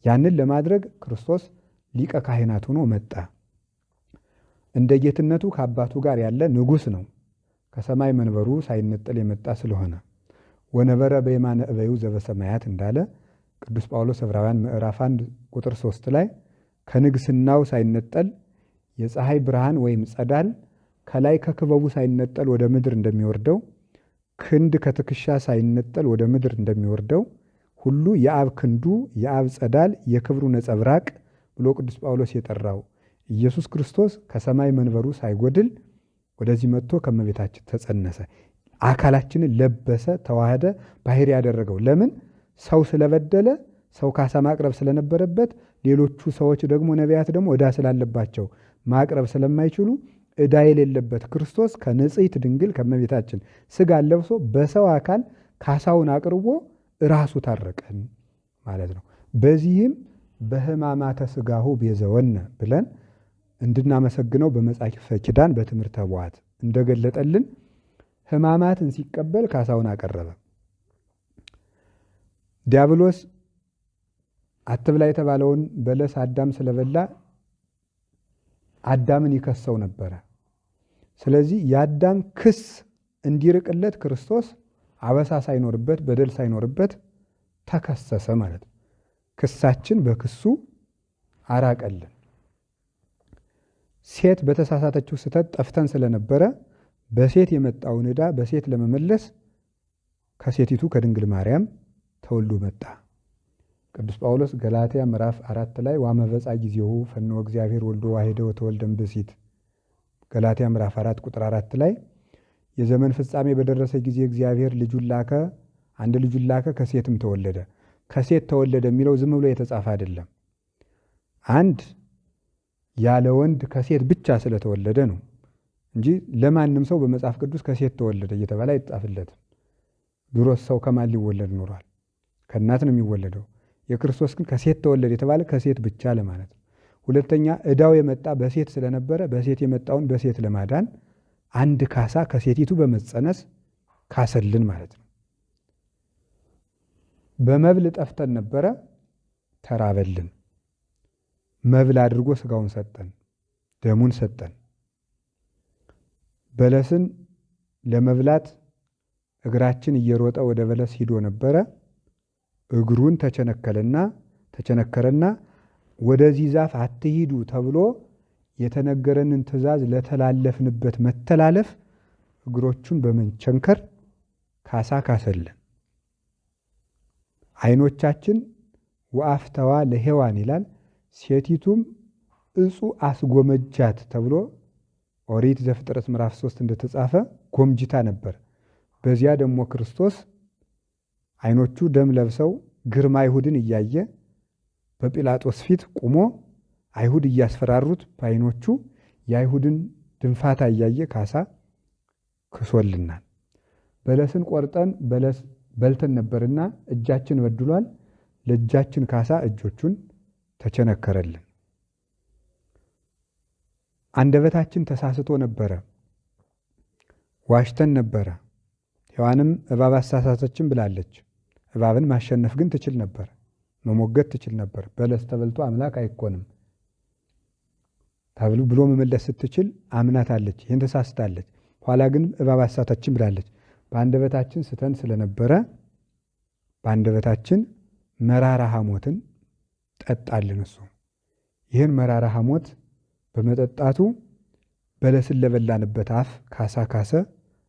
ያንን ለማድረግ ክርስቶስ ሊቀ ካህናት ሆኖ መጣ። እንደ ጌትነቱ ከአባቱ ጋር ያለ ንጉሥ ነው። ከሰማይ መንበሩ ሳይነጠል የመጣ ስለሆነ ወነበረ በየማነ እበዩ ዘበሰማያት እንዳለ ቅዱስ ጳውሎስ ዕብራውያን ምዕራፍ 1 ቁጥር 3 ላይ ከንግስናው ሳይነጠል የፀሐይ ብርሃን ወይም ጸዳል ከላይ ከክበቡ ሳይነጠል ወደ ምድር እንደሚወርደው ክንድ ከትከሻ ሳይነጠል ወደ ምድር እንደሚወርደው ሁሉ የአብ ክንዱ የአብ ጸዳል የክብሩ ነጸብራቅ ብሎ ቅዱስ ጳውሎስ የጠራው ኢየሱስ ክርስቶስ ከሰማይ መንበሩ ሳይጎድል ወደዚህ መጥቶ ከመቤታችን ተጸነሰ። አካላችንን ለበሰ፣ ተዋህደ፣ ባህሪ ያደረገው። ለምን? ሰው ስለበደለ ሰው ካሳ ማቅረብ ስለነበረበት፣ ሌሎቹ ሰዎች ደግሞ ነቢያት ደግሞ ዕዳ ስላለባቸው ማቅረብ ስለማይችሉ ዕዳ የሌለበት ክርስቶስ ከንጽሕት ድንግል ከመቤታችን ሥጋ ለብሶ በሰው አካል ካሳውን አቅርቦ ራሱ ታረቀን ማለት ነው። በዚህም በሕማማተ ሥጋሁ ቤዘወነ ብለን እንድናመሰግነው በመጻሕፍተ ኪዳን በትምህርተ ኅቡዓት እንደገለጠልን ሕማማትን ሲቀበል ካሳውን አቀረበ። ዲያብሎስ አትብላ የተባለውን በለስ አዳም ስለበላ አዳምን ይከሰው ነበረ። ስለዚህ የአዳም ክስ እንዲርቅለት ክርስቶስ አበሳ ሳይኖርበት በደል ሳይኖርበት ተከሰሰ ማለት ነው። ክሳችን በክሱ አራቀልን። ሴት በተሳሳተችው ስህተት ጠፍተን ስለነበረ በሴት የመጣውን ዕዳ በሴት ለመመለስ ከሴቲቱ ከድንግል ማርያም ተወልዶ መጣ። ቅዱስ ጳውሎስ ገላትያ ምዕራፍ 4 ላይ ዋመበጻ ጊዜሁ ፈኖ እግዚአብሔር ወልዶ ዋሕደው ተወልደም ብእሲት ገላትያ ምዕራፍ 4 ቁጥር 4 ላይ የዘመን ፍጻሜ በደረሰ ጊዜ እግዚአብሔር ልጁን ላከ፣ አንድ ልጁን ላከ፣ ከሴትም ተወለደ። ከሴት ተወለደ የሚለው ዝም ብሎ የተጻፈ አይደለም። አንድ ያለ ወንድ ከሴት ብቻ ስለተወለደ ነው እንጂ ለማንም ሰው በመጽሐፍ ቅዱስ ከሴት ተወለደ እየተባለ አይጻፍለትም። ድሮስ ሰው ከማን ሊወለድ ኖሯል? ከእናት ነው የሚወለደው። የክርስቶስ ግን ከሴት ተወለደ የተባለ ከሴት ብቻ ለማለት ነው። ሁለተኛ ዕዳው የመጣ በሴት ስለነበረ በሴት የመጣውን በሴት ለማዳን አንድ ካሳ ከሴቲቱ በመጸነስ ካሰልን ማለት ነው። በመብል ጠፍተን ነበረ፣ ተራበልን። መብል አድርጎ ሥጋውን ሰጠን፣ ደሙን ሰጠን። በለስን ለመብላት እግራችን እየሮጠ ወደ በለስ ሂዶ ነበረ። እግሩን ተቸነከረና ወደዚህ ዛፍ አትሂዱ ተብሎ የተነገረንን ትእዛዝ ለተላለፍንበት መተላለፍ እግሮቹን በመቸንከር ካሳ ካሰልን። ዓይኖቻችን ወአፍተዋ ለሔዋን ይላል። ሴቲቱም እጹ አስጎመጃት ተብሎ ኦሪት ዘፍጥረት ምዕራፍ 3 እንደተጻፈ ጎምጅታ ነበር። በዚያ ደግሞ ክርስቶስ ዓይኖቹ ደም ለብሰው ግርማ አይሁድን እያየ በጲላጦስ ፊት ቆሞ አይሁድ እያስፈራሩት በዓይኖቹ የአይሁድን ድንፋታ እያየ ካሳ ክሶልናል። በለስን ቆርጠን በለስ በልተን ነበርና እጃችን በድሏል። ለእጃችን ካሳ እጆቹን ተቸነከረልን። አንደበታችን ተሳስቶ ነበረ፣ ዋሽተን ነበረ። ሔዋንም እባብ አሳሳተችን ብላለች። እባብን ማሸነፍ ግን ትችል ነበር፣ መሞገት ትችል ነበር። በለስ ተበልቶ አምላክ አይኮንም ተብሎ ብሎ መመለስ ስትችል አምናታለች፣ ይህን ተሳስታለች። ኋላ ግን እባብ አሳሳተችን ብላለች። በአንደበታችን ስተን ስለነበረ በአንደበታችን መራራ ሐሞትን ጠጣልን። እሱ ይህን መራራ ሐሞት በመጠጣቱ በለስን ለበላንበት አፍ ካሳ ካሰ፣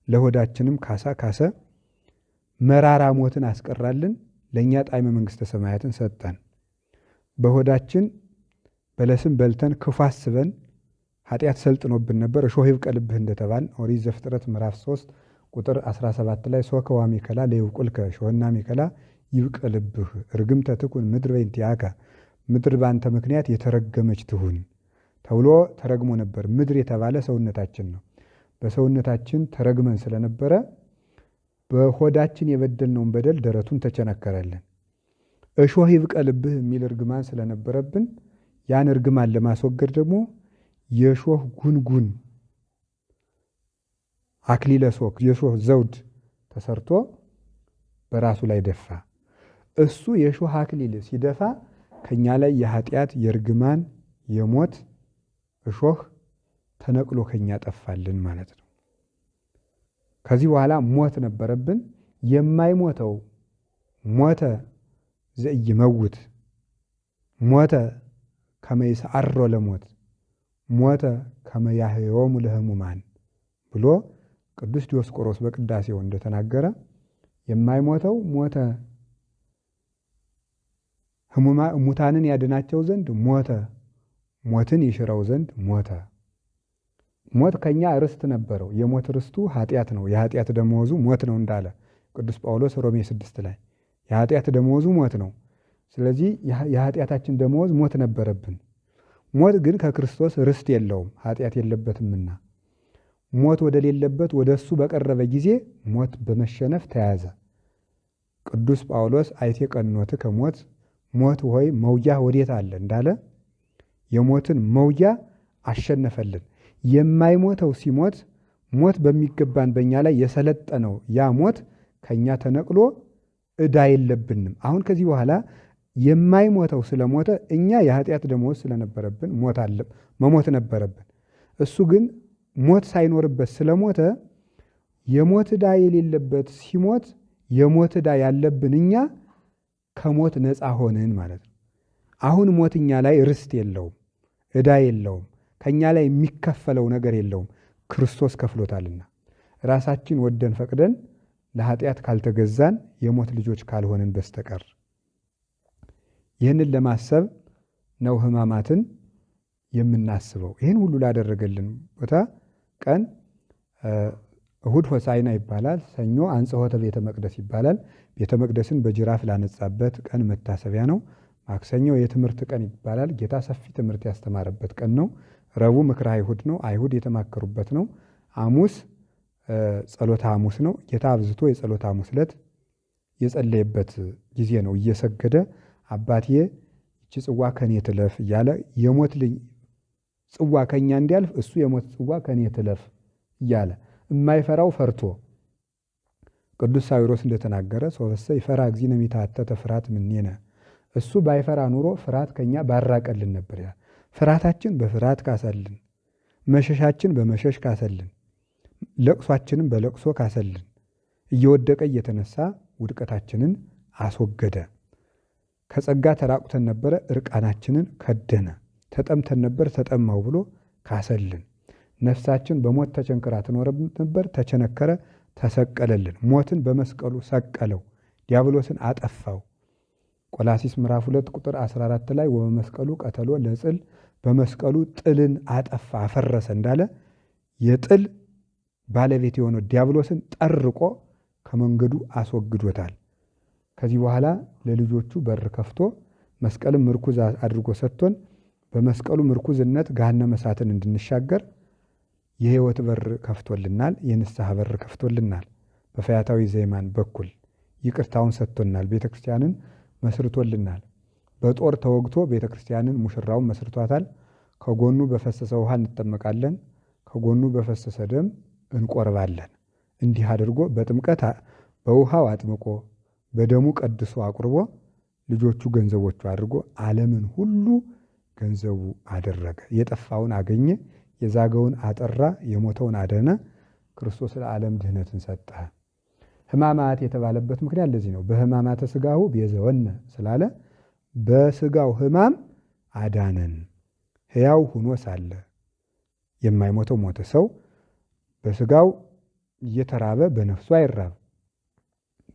ለሆዳችንም ካሳ ካሰ። መራራ ሞትን አስቀራልን፣ ለእኛ ጣዕመ መንግሥተ ሰማያትን ሰጠን። በሆዳችን በለስን በልተን ክፉ አስበን ኃጢአት ሰልጥኖብን ነበር። እሾህ ይብቀልብህ እንደተባል ኦሪት ዘፍጥረት ምዕራፍ 3 ቁጥር 17 ላይ ሶከ ወአሜከላ ለይብቁልከ፣ እሾህና አሜከላ ይብቀልብህ፣ ርግምተ ትኩን ምድር በእንቲአከ፣ ምድር በአንተ ምክንያት የተረገመች ትሁን ተብሎ ተረግሞ ነበር። ምድር የተባለ ሰውነታችን ነው። በሰውነታችን ተረግመን ስለነበረ በሆዳችን የበደልነውን በደል ደረቱን ተቸነከረልን። እሾህ ይብቀልብህ የሚል እርግማን ስለነበረብን ያን እርግማን ለማስወገድ ደግሞ የሾህ ጉንጉን አክሊለ ሦክ የሾህ ዘውድ ተሰርቶ በራሱ ላይ ደፋ። እሱ የሾህ አክሊል ሲደፋ ከኛ ላይ የኃጢአት የእርግማን የሞት እሾህ ተነቅሎ ከኛ ጠፋልን ማለት ነው። ከዚህ በኋላ ሞት ነበረብን። የማይሞተው ሞተ ዘኢይመውት ሞተ ከመ ይስዓሮ ለሞት ሞተ ከመ ያሕዮሙ ለሕሙማን ብሎ ቅዱስ ዲዮስቆሮስ በቅዳሴው እንደተናገረ የማይሞተው ሞተ፣ ሙታንን ያድናቸው ዘንድ ሞተ፣ ሞትን ይሽረው ዘንድ ሞተ። ሞት ከኛ ርስት ነበረው። የሞት ርስቱ ኃጢአት ነው። የኃጢአት ደመወዙ ሞት ነው እንዳለ ቅዱስ ጳውሎስ ሮሜ 6 ላይ የኃጢአት ደመወዙ ሞት ነው። ስለዚህ የኃጢአታችን ደመወዝ ሞት ነበረብን። ሞት ግን ከክርስቶስ ርስት የለውም፣ ኃጢአት የለበትምና ሞት ወደሌለበት ወደ እሱ በቀረበ ጊዜ ሞት በመሸነፍ ተያዘ። ቅዱስ ጳውሎስ አይቴ ቀኖትከ ሞት ሞት ሆይ መውጊያ ወዴት አለ እንዳለ የሞትን መውጊያ አሸነፈልን። የማይሞተው ሲሞት ሞት በሚገባን በእኛ ላይ የሰለጠነው ያ ሞት ከእኛ ተነቅሎ ዕዳ የለብንም። አሁን ከዚህ በኋላ የማይሞተው ስለሞተ እኛ የኃጢአት ደመወዝ ስለነበረብን መሞት ነበረብን። እሱ ግን ሞት ሳይኖርበት ስለሞተ የሞት ዕዳ የሌለበት ሲሞት የሞት ዕዳ ያለብን እኛ ከሞት ነፃ ሆንን ማለት ነው። አሁን ሞት እኛ ላይ ርስት የለውም፣ ዕዳ የለውም፣ ከእኛ ላይ የሚከፈለው ነገር የለውም። ክርስቶስ ከፍሎታልና ራሳችን ወደን ፈቅደን ለኃጢአት ካልተገዛን የሞት ልጆች ካልሆንን በስተቀር ይህንን ለማሰብ ነው ሕማማትን የምናስበው። ይህን ሁሉ ላደረገልን ቦታ ቀን እሁድ ሆሳዕና ይባላል። ሰኞ አንጽሖተ ቤተ መቅደስ ይባላል። ቤተ መቅደስን በጅራፍ ላነጻበት ቀን መታሰቢያ ነው። ማክሰኞ የትምህርት ቀን ይባላል። ጌታ ሰፊ ትምህርት ያስተማረበት ቀን ነው። ረቡዕ ምክረ አይሁድ ነው። አይሁድ የተማከሩበት ነው። ሐሙስ ጸሎተ ሐሙስ ነው። ጌታ አብዝቶ የጸሎተ ሐሙስ ዕለት የጸለየበት ጊዜ ነው። እየሰገደ አባቴ ይቺ ጽዋ ከኔ ትለፍ እያለ የሞት ጽዋ ከኛ እንዲያልፍ እሱ የሞት ጽዋ ከኔ ትለፍ እያለ የማይፈራው ፈርቶ ቅዱስ ሳዊሮስ እንደተናገረ ሶበሰ ይፈራ እግዚእነ ሚታተተ ፍርሃት እምኔነ፣ እሱ ባይፈራ ኑሮ ፍርሃት ከኛ ባራቀልን ነበር። ያ ፍርሃታችን በፍርሃት ካሰልን፣ መሸሻችን በመሸሽ ካሰልን፣ ለቅሷችንን በለቅሶ ካሰልን፣ እየወደቀ እየተነሳ ውድቀታችንን አስወገደ። ከጸጋ ተራቁተን ነበረ፣ እርቃናችንን ከደነ። ተጠምተን ነበር፣ ተጠማው ብሎ ካሰልን። ነፍሳችን በሞት ተቸንክራ ትኖር ነበር፣ ተቸነከረ፣ ተሰቀለልን። ሞትን በመስቀሉ ሰቀለው፣ ዲያብሎስን አጠፋው። ቆላሲስ ምዕራፍ 2 ቁጥር 14 ላይ ወበመስቀሉ ቀተሎ ለጽል፣ በመስቀሉ ጥልን አጠፋ አፈረሰ እንዳለ የጥል ባለቤት የሆነው ዲያብሎስን ጠርቆ ከመንገዱ አስወግዶታል። ከዚህ በኋላ ለልጆቹ በር ከፍቶ መስቀልን ምርኩዝ አድርጎ ሰጥቶን በመስቀሉ ምርኩዝነት ገሃነመ እሳትን እንድንሻገር የሕይወት በር ከፍቶልናል። የንስሐ በር ከፍቶልናል። በፈያታዊ ዘይማን በኩል ይቅርታውን ሰጥቶናል። ቤተ ክርስቲያንን መስርቶልናል። በጦር ተወግቶ ቤተ ክርስቲያንን ሙሽራውን መስርቷታል። ከጎኑ በፈሰሰ ውሃ እንጠመቃለን፣ ከጎኑ በፈሰሰ ደም እንቆርባለን። እንዲህ አድርጎ በጥምቀት በውሃው አጥምቆ በደሙ ቀድሶ አቁርቦ ልጆቹ ገንዘቦቹ አድርጎ ዓለምን ሁሉ ገንዘቡ አደረገ። የጠፋውን አገኘ፣ የዛገውን አጠራ፣ የሞተውን አደነ። ክርስቶስ ለዓለም ድህነትን ሰጠ። ሕማማት የተባለበት ምክንያት ለዚህ ነው። በሕማማተ ሥጋሁ ቤዘወነ ስላለ በሥጋው ሕማም አዳነን። ሕያው ሁኖ ሳለ የማይሞተው ሞተ። ሰው በሥጋው እየተራበ በነፍሱ አይራብ።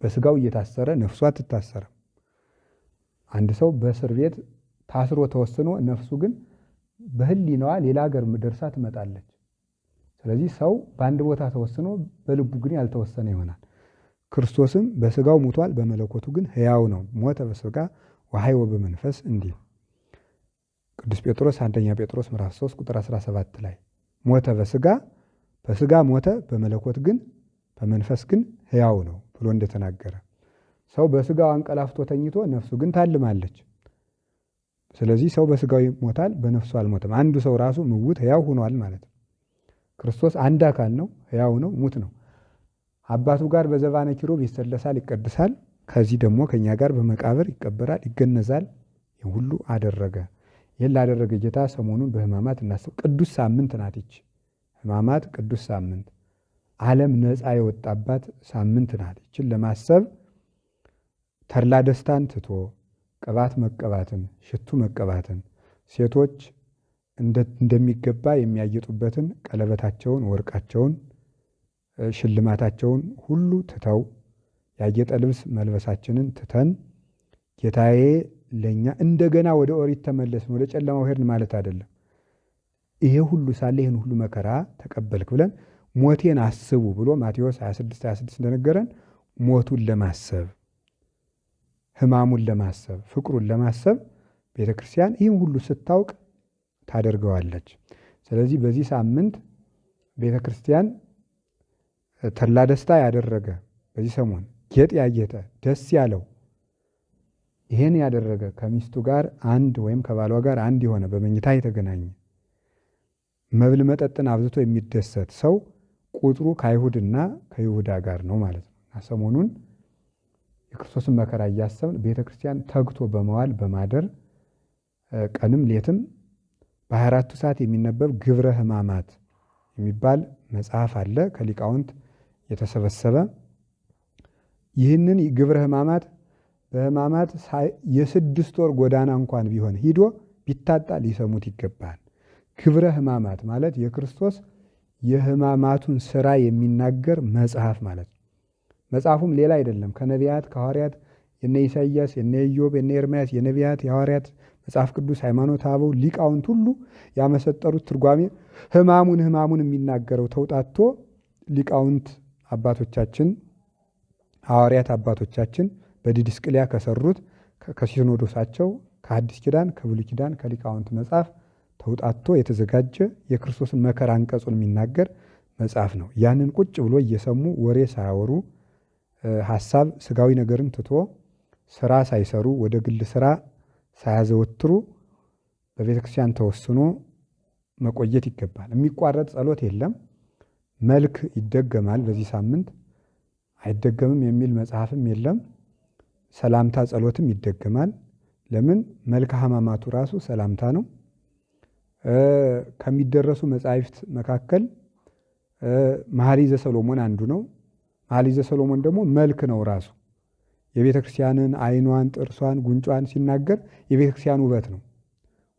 በሥጋው እየታሰረ ነፍሱ አትታሰርም። አንድ ሰው በእስር ቤት ታስሮ ተወስኖ ነፍሱ ግን በህሊናዋ ሌላ ሀገር ደርሳ ትመጣለች። ስለዚህ ሰው በአንድ ቦታ ተወስኖ በልቡ ግን ያልተወሰነ ይሆናል። ክርስቶስም በሥጋው ሙቷል፣ በመለኮቱ ግን ሕያው ነው። ሞተ በሥጋ ወሐይወ በመንፈስ እንዲህ ቅዱስ ጴጥሮስ አንደኛ ጴጥሮስ ምዕራፍ 3 ቁጥር 17 ላይ ሞተ በሥጋ ሞተ፣ በመለኮት ግን በመንፈስ ግን ሕያው ነው ብሎ እንደተናገረ ሰው በሥጋው አንቀላፍቶ ተኝቶ ነፍሱ ግን ታልማለች። ስለዚህ ሰው በሥጋው ይሞታል፣ በነፍሱ አልሞተም። አንዱ ሰው ራሱ ምውት ሕያው ሆኗል ማለት ነው። ክርስቶስ አንድ አካል ነው፣ ሕያው ነው፣ ሙት ነው። አባቱ ጋር በዘባነ ኪሩብ ይሰለሳል፣ ይቀድሳል። ከዚህ ደግሞ ከኛ ጋር በመቃብር ይቀበራል፣ ይገነዛል። ይህ ሁሉ አደረገ። ይህን ላደረገ ጌታ ሰሞኑን በሕማማት እናስብ። ቅዱስ ሳምንት ናት ይች ሕማማት፣ ቅዱስ ሳምንት፣ ዓለም ነፃ የወጣባት ሳምንት ናት። ይችን ለማሰብ ተድላ ደስታን ትቶ ቅባት መቀባትን፣ ሽቱ መቀባትን፣ ሴቶች እንደሚገባ የሚያጌጡበትን ቀለበታቸውን፣ ወርቃቸውን፣ ሽልማታቸውን ሁሉ ትተው ያጌጠ ልብስ መልበሳችንን ትተን ጌታዬ ለኛ እንደገና ወደ ኦሪት ተመለስን፣ ወደ ጨለማው ሄድን ማለት አይደለም። ይሄ ሁሉ ሳለ ይህን ሁሉ መከራ ተቀበልክ ብለን ሞቴን አስቡ ብሎ ማቴዎስ 26:26 እንደነገረን ሞቱን ለማሰብ ሕማሙን ለማሰብ ፍቅሩን ለማሰብ ቤተ ክርስቲያን ይህን ሁሉ ስታውቅ ታደርገዋለች። ስለዚህ በዚህ ሳምንት ቤተ ክርስቲያን ተድላ ደስታ ያደረገ በዚህ ሰሞን ጌጥ ያጌጠ ደስ ያለው ይሄን ያደረገ ከሚስቱ ጋር አንድ ወይም ከባሏ ጋር አንድ የሆነ በመኝታ የተገናኘ መብል መጠጥን አብዝቶ የሚደሰት ሰው ቁጥሩ ከአይሁድና ከይሁዳ ጋር ነው ማለት ነው። እና ሰሞኑን የክርስቶስን መከራ እያሰብን ቤተ ክርስቲያን ተግቶ በመዋል በማደር ቀንም ሌትም በ24ቱ ሰዓት የሚነበብ ግብረ ሕማማት የሚባል መጽሐፍ አለ ከሊቃውንት የተሰበሰበ። ይህንን ግብረ ሕማማት በሕማማት የ6 ወር ጎዳና እንኳን ቢሆን ሂዶ ቢታጣ ሊሰሙት ይገባል። ግብረ ሕማማት ማለት የክርስቶስ የሕማማቱን ስራ የሚናገር መጽሐፍ ማለት ነው። መጽሐፉም ሌላ አይደለም። ከነቢያት ከሐዋርያት የነ ኢሳይያስ የነ ኢዮብ የነ ኤርምያስ የነቢያት የሐዋርያት መጽሐፍ ቅዱስ ሃይማኖተ አበው ሊቃውንት ሁሉ ያመሰጠሩት ትርጓሜ ሕማሙን የሚናገረው ተውጣቶ ሊቃውንት አባቶቻችን ሐዋርያት አባቶቻችን በዲድስቅልያ ከሰሩት ከሲኖዶሳቸው ከአዲስ ኪዳን ከብሉይ ኪዳን ከሊቃውንት መጽሐፍ ተውጣቶ የተዘጋጀ የክርስቶስን መከራ አንቀጹን የሚናገር መጽሐፍ ነው። ያንን ቁጭ ብሎ እየሰሙ ወሬ ሳያወሩ ሐሳብ ስጋዊ ነገርን ትቶ ስራ ሳይሰሩ ወደ ግል ስራ ሳያዘወትሩ በቤተ ክርስቲያን ተወስኖ መቆየት ይገባል። የሚቋረጥ ጸሎት የለም። መልክ ይደገማል። በዚህ ሳምንት አይደገምም የሚል መጽሐፍም የለም። ሰላምታ ጸሎትም ይደገማል። ለምን? መልክአ ሕማማቱ ራሱ ሰላምታ ነው። ከሚደረሱ መጻሕፍት መካከል መኃልየ ዘሰሎሞን አንዱ ነው። መኃልየ ዘሰሎሞን ደግሞ መልክ ነው ራሱ። የቤተ ክርስቲያንን ዓይኗን፣ ጥርሷን፣ ጉንጯን ሲናገር የቤተ ክርስቲያን ውበት ነው።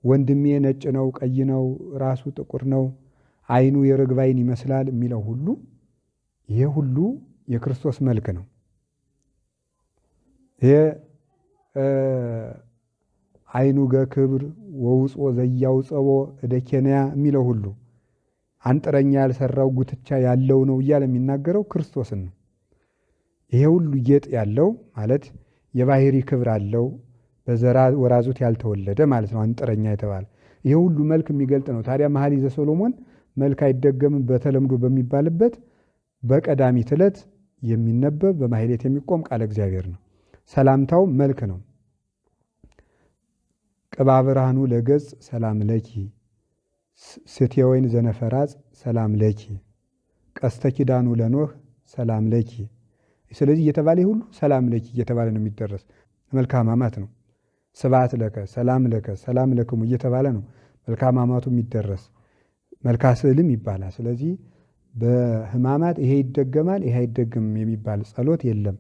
ወንድሜ ነጭ ነው፣ ቀይ ነው፣ ራሱ ጥቁር ነው፣ ዓይኑ የርግብ ዓይን ይመስላል የሚለው ሁሉ ይሄ ሁሉ የክርስቶስ መልክ ነው። ይሄ ዓይኑ ገክብር ወውጾ ዘያውፀቦ እደ ኬንያ የሚለው ሁሉ አንጥረኛ ያልሰራው ጉትቻ ያለው ነው እያለ የሚናገረው ክርስቶስን ነው። ይሄ ሁሉ ጌጥ ያለው ማለት የባህሪ ክብር አለው፣ በዘራ ወራዙት ያልተወለደ ማለት ነው አንጥረኛ የተባለ። ይሄ ሁሉ መልክ የሚገልጥ ነው። ታዲያ መኃልየ ዘሰሎሞን መልክ አይደገምም በተለምዶ በሚባልበት በቀዳሚት ዕለት የሚነበብ በማሕሌት የሚቆም ቃለ እግዚአብሔር ነው። ሰላምታው መልክ ነው። ቅባ ብርሃኑ ለገጽ ሰላም ለኪ፣ ስቴ ወይን ዘነፈራጽ ሰላም ለኪ፣ ቀስተ ኪዳኑ ለኖህ ሰላም ለኪ። ስለዚህ እየተባለ ሁሉ ሰላም ለኪ እየተባለ ነው የሚደረስ። መልክአ ሕማማት ነው። ስብሐት ለከ ሰላም ለከ ሰላም ለክሙ እየተባለ ነው መልክአ ሕማማቱ የሚደረስ። መልክአ ስዕልም ይባላል። ስለዚህ በሕማማት ይሄ ይደገማል ይሄ አይደገምም የሚባል ጸሎት የለም።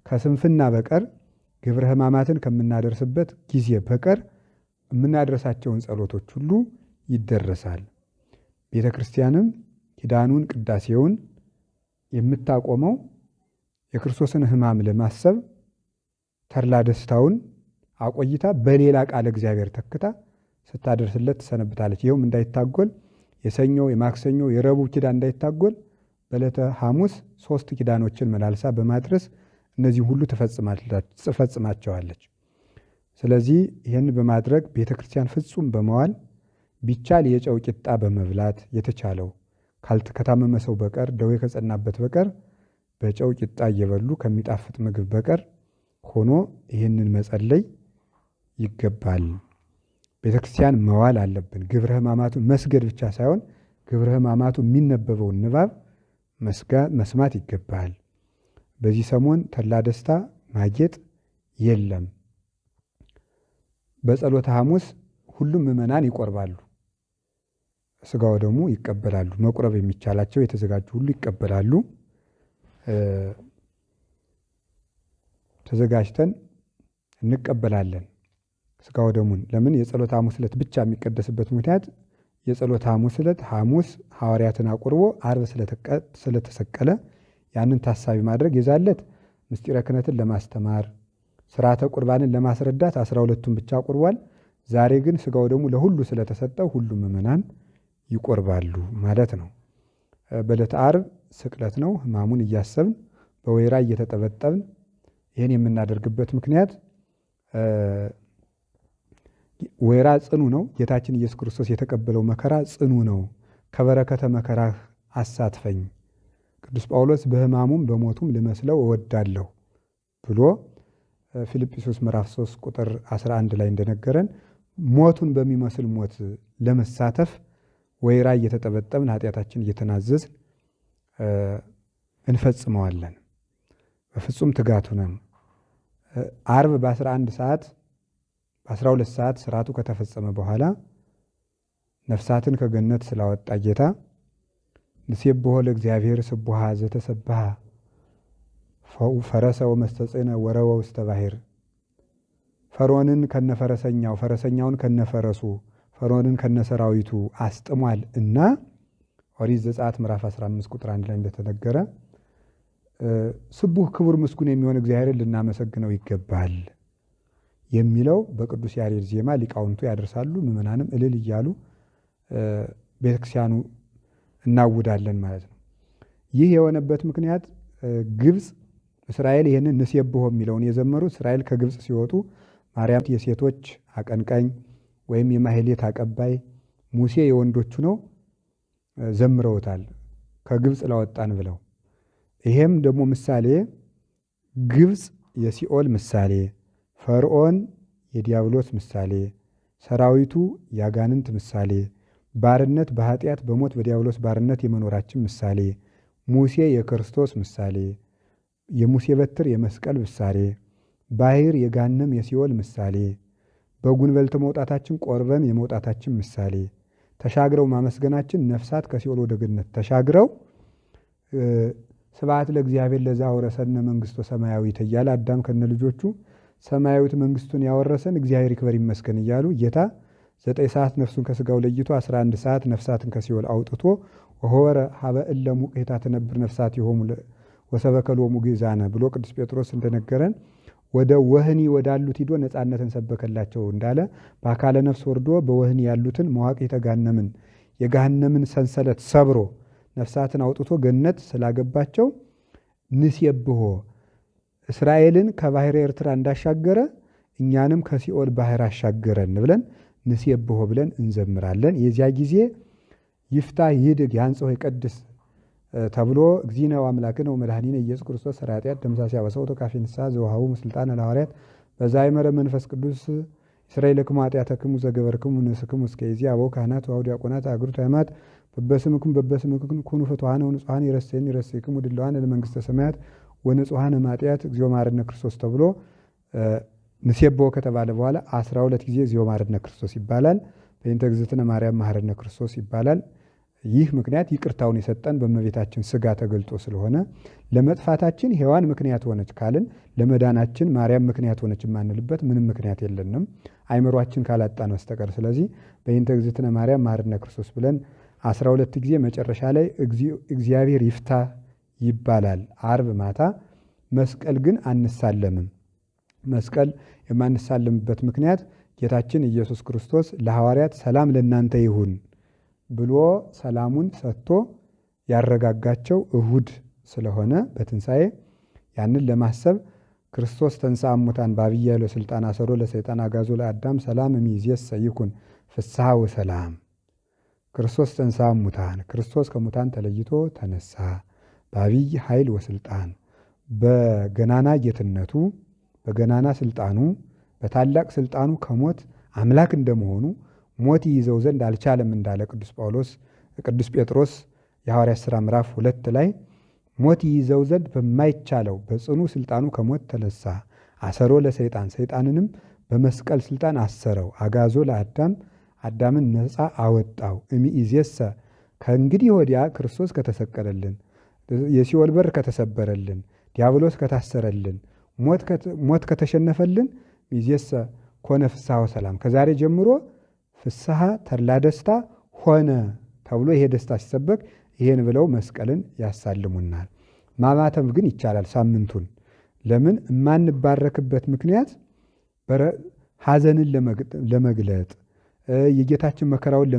ከስንፍና በቀር ግብረ ሕማማትን ከምናደርስበት ጊዜ በቀር የምናደርሳቸውን ጸሎቶች ሁሉ ይደረሳል። ቤተ ክርስቲያንም ኪዳኑን ቅዳሴውን የምታቆመው የክርስቶስን ሕማም ለማሰብ ተድላ ደስታውን አቆይታ በሌላ ቃለ እግዚአብሔር ተክታ ስታደርስለት ትሰነብታለች። ይኸውም እንዳይታጎል የሰኞ የማክሰኞ የረቡዕ ኪዳን እንዳይታጎል በዕለተ ሐሙስ 3 ኪዳኖችን መላልሳ በማድረስ እነዚህ ሁሉ ትፈጽማቸዋለች። ስለዚህ ይህን በማድረግ ቤተ ክርስቲያን ፍጹም በመዋል ቢቻል የጨው ቂጣ በመብላት የተቻለው ከታመመ ሰው በቀር ደዌ ከጸናበት በቀር በጨው ቂጣ እየበሉ ከሚጣፍጥ ምግብ በቀር ሆኖ ይህንን መጸለይ ይገባል። ቤተ ክርስቲያን መዋል አለብን። ግብረ ሕማማቱን መስገድ ብቻ ሳይሆን ግብረ ሕማማቱ የሚነበበውን ንባብ መስማት ይገባል። በዚህ ሰሞን ተድላ ደስታ ማጌጥ የለም። በጸሎተ ሐሙስ ሁሉም ምዕመናን ይቆርባሉ፣ ስጋው ደግሞ ይቀበላሉ። መቁረብ የሚቻላቸው የተዘጋጁ ሁሉ ይቀበላሉ። ተዘጋጅተን እንቀበላለን ስጋው ደሙን። ለምን? የጸሎተ ሐሙስ ዕለት ብቻ የሚቀደስበት ምክንያት የጸሎተ ሐሙስ ዕለት ሐሙስ ሐዋርያትን አቁርቦ ዓርብ ስለተሰቀለ ያንን ታሳቢ ማድረግ የዛለት ምስጢረ ክህነትን ለማስተማር ስርዓተ ቁርባንን ለማስረዳት 12ቱን ብቻ አቁርቧል። ዛሬ ግን ስጋው ደሙ ለሁሉ ስለተሰጠው ሁሉም ምዕመናን ይቆርባሉ ማለት ነው። በዕለተ ዓርብ ስቅለት ነው። ሕማሙን እያሰብን በወይራ እየተጠበጠብን ይህን የምናደርግበት ምክንያት ወይራ ጽኑ ነው። ጌታችን ኢየሱስ ክርስቶስ የተቀበለው መከራ ጽኑ ነው። ከበረከተ መከራህ አሳትፈኝ፣ ቅዱስ ጳውሎስ በሕማሙም በሞቱም ልመስለው እወዳለሁ ብሎ ፊልጵስዩስ ምዕራፍ 3 ቁጥር 11 ላይ እንደነገረን ሞቱን በሚመስል ሞት ለመሳተፍ ወይራ እየተጠበጠብን ኃጢአታችን እየተናዘዝን እንፈጽመዋለን። በፍጹም ትጋት ሆነን ዓርብ በ11 ሰዓት በ12 ሰዓት ስርዓቱ ከተፈጸመ በኋላ ነፍሳትን ከገነት ስላወጣ ጌታ ንሴብሖ ለእግዚአብሔር ስቡሐ ዘተሰብሐ ፈረሰ ወመስተጽእነ ወረወ ውስተ ባሕር ፈርዖንን ከነፈረሰኛው ፈረሰኛውን ከነፈረሱ ፈርዖንን ከነሰራዊቱ አስጥሟል እና ኦሪት ዘጸአት ምዕራፍ 15 ቁጥር 1 ላይ እንደተነገረ ስቡሕ ክቡር ምስጉን የሚሆን እግዚአብሔርን ልናመሰግነው ይገባል የሚለው በቅዱስ ያሬድ ዜማ ሊቃውንቱ ያደርሳሉ። ምዕመናንም እልል እያሉ ቤተክርስቲያኑ እናውዳለን ማለት ነው። ይህ የሆነበት ምክንያት ግብፅ እስራኤል ይህንን ንሴብሖ የሚለውን የዘመሩት እስራኤል ከግብፅ ሲወጡ ማርያም የሴቶች አቀንቃኝ ወይም የማህሌት አቀባይ፣ ሙሴ የወንዶቹ ነው ዘምረውታል ከግብፅ ላወጣን ብለው። ይሄም ደግሞ ምሳሌ ግብፅ የሲኦል ምሳሌ፣ ፈርዖን የዲያብሎስ ምሳሌ፣ ሰራዊቱ ያጋንንት ምሳሌ፣ ባርነት በኃጢአት በሞት በዲያብሎስ ባርነት የመኖራችን ምሳሌ፣ ሙሴ የክርስቶስ ምሳሌ፣ የሙሴ በትር የመስቀል ምሳሌ፣ ባሕር የገሃነም የሲኦል ምሳሌ፣ በጉንበልት መውጣታችን ቆርበን የመውጣታችን ምሳሌ፣ ተሻግረው ማመስገናችን ነፍሳት ከሲኦል ወደ ገነት ተሻግረው ስብሐት ለእግዚአብሔር ለዘአውረሰነ መንግሥቶ ሰማያዊት እያለ አዳም ከነ ልጆቹ ሰማያዊት መንግስቱን ያወረሰን እግዚአብሔር ይክበር ይመስገን እያሉ ጌታ 9 ሰዓት ነፍሱን ከስጋው ለይቶ 11 ሰዓት ነፍሳትን ከሲኦል አውጥቶ ወሆረ ሀበ እለ ሙቄታ ተነብር ነፍሳት ይሆሙ ወሰበከሎሙ ግእዛነ ብሎ ቅዱስ ጴጥሮስ እንደነገረን ወደ ወህኒ ወዳሉት ሂዶ ነፃነትን ሰበከላቸው እንዳለ በአካለ ነፍስ ወርዶ በወህኒ ያሉትን መዋቅተ ገሃነምን የገሃነምን ሰንሰለት ሰብሮ ነፍሳትን አውጥቶ ገነት ስላገባቸው ንሴብሖ እስራኤልን ከባሕረ ኤርትራ እንዳሻገረ እኛንም ከሲኦል ባሕር አሻገረን ብለን ንሴብሖ ብለን እንዘምራለን። የዚያ ጊዜ ይፍታሕ ይድግ ያንጽሖ ይቀድስ ተብሎ እግዚእነ ወአምላክነ ወመድኃኒነ ኢየሱስ ክርስቶስ ሠራየ ኃጢአት ደምሳሴ አበሳው ተካፌ ንስሐ ዘወሃቡ ስልጣነ ለሐዋርያት በዛይመረ መንፈስ ቅዱስ እስራኤልክሙ ኃጢአተክሙ ዘገበርክሙ ንስክሙ እስከ ይእዜሰ አበው ካህናት ወአበው ዲያቆናት አግብርቱ ሃይማኖት በበስምክሙ ኩኑ ፍቱሐነ ወንጹሐነ ይረሴክሙ ድልዋነ ለመንግሥተ ሰማያት ወንጹሐነ እምኃጢአት እግዚኦ መሐረነ ክርስቶስ ተብሎ ንሴብሖ ከተባለ በኋላ 12 ጊዜ እግዚኦ መሐረነ ክርስቶስ ይባላል። በእንተ እግዝእትነ ማርያም መሐረነ ክርስቶስ ይባላል። ይህ ምክንያት ይቅርታውን የሰጠን በእመቤታችን ስጋ ተገልጦ ስለሆነ ለመጥፋታችን ሔዋን ምክንያት ሆነች ካልን ለመዳናችን ማርያም ምክንያት ሆነች የማንልበት ምንም ምክንያት የለንም አይምሯችን ካላጣን በስተቀር። ስለዚህ በእንተ እግዝእትነ ማርያም መሐረነ ክርስቶስ ብለን 12 ጊዜ መጨረሻ ላይ እግዚአብሔር ይፍታሕ ይባላል ዓርብ ማታ። መስቀል ግን አንሳለምም። መስቀል የማንሳለምበት ምክንያት ጌታችን ኢየሱስ ክርስቶስ ለሐዋርያት ሰላም ለእናንተ ይሁን ብሎ ሰላሙን ሰጥቶ ያረጋጋቸው እሁድ ስለሆነ በትንሣኤ ያንን ለማሰብ ክርስቶስ ተንሥአ እሙታን በዐቢይ ኃይል ወሥልጣን አሰሮ ለሰይጣን አግዓዞ ለአዳም ሰላም እምይእዜሰ ይኩን ፍስሐ ወሰላም። ክርስቶስ ተንሥአ እሙታን ክርስቶስ ከሙታን ተለይቶ ተነሳ በዐቢይ ኃይል ወሥልጣን በገናና ጌትነቱ በገናና ስልጣኑ በታላቅ ስልጣኑ ከሞት አምላክ እንደመሆኑ ሞት ይይዘው ዘንድ አልቻለም እንዳለ ቅዱስ ጴጥሮስ የሐዋርያት ሥራ ምዕራፍ 2 ላይ ሞት ይይዘው ዘንድ በማይቻለው በጽኑ ስልጣኑ ከሞት ተነሳ። አሰሮ ለሰይጣን ሰይጣንንም በመስቀል ስልጣን አሰረው። አግዓዞ ለአዳም አዳምን ነፃ አወጣው። እምይእዜሰ ከእንግዲህ ወዲያ ክርስቶስ ከተሰቀለልን የሲኦል በር ከተሰበረልን ዲያብሎስ ከታሰረልን ሞት ከተሸነፈልን ይእዜሰ ኮነ ፍስሐ ወሰላም ከዛሬ ጀምሮ ፍስሐ ተድላ ደስታ ሆነ ተብሎ ይሄ ደስታ ሲሰበክ ይሄን ብለው መስቀልን ያሳልሙናል። ማማተም ግን ይቻላል ሳምንቱን። ለምን የማንባረክበት ምክንያት ሐዘንን ለመግለጥ የጌታችን መከራውን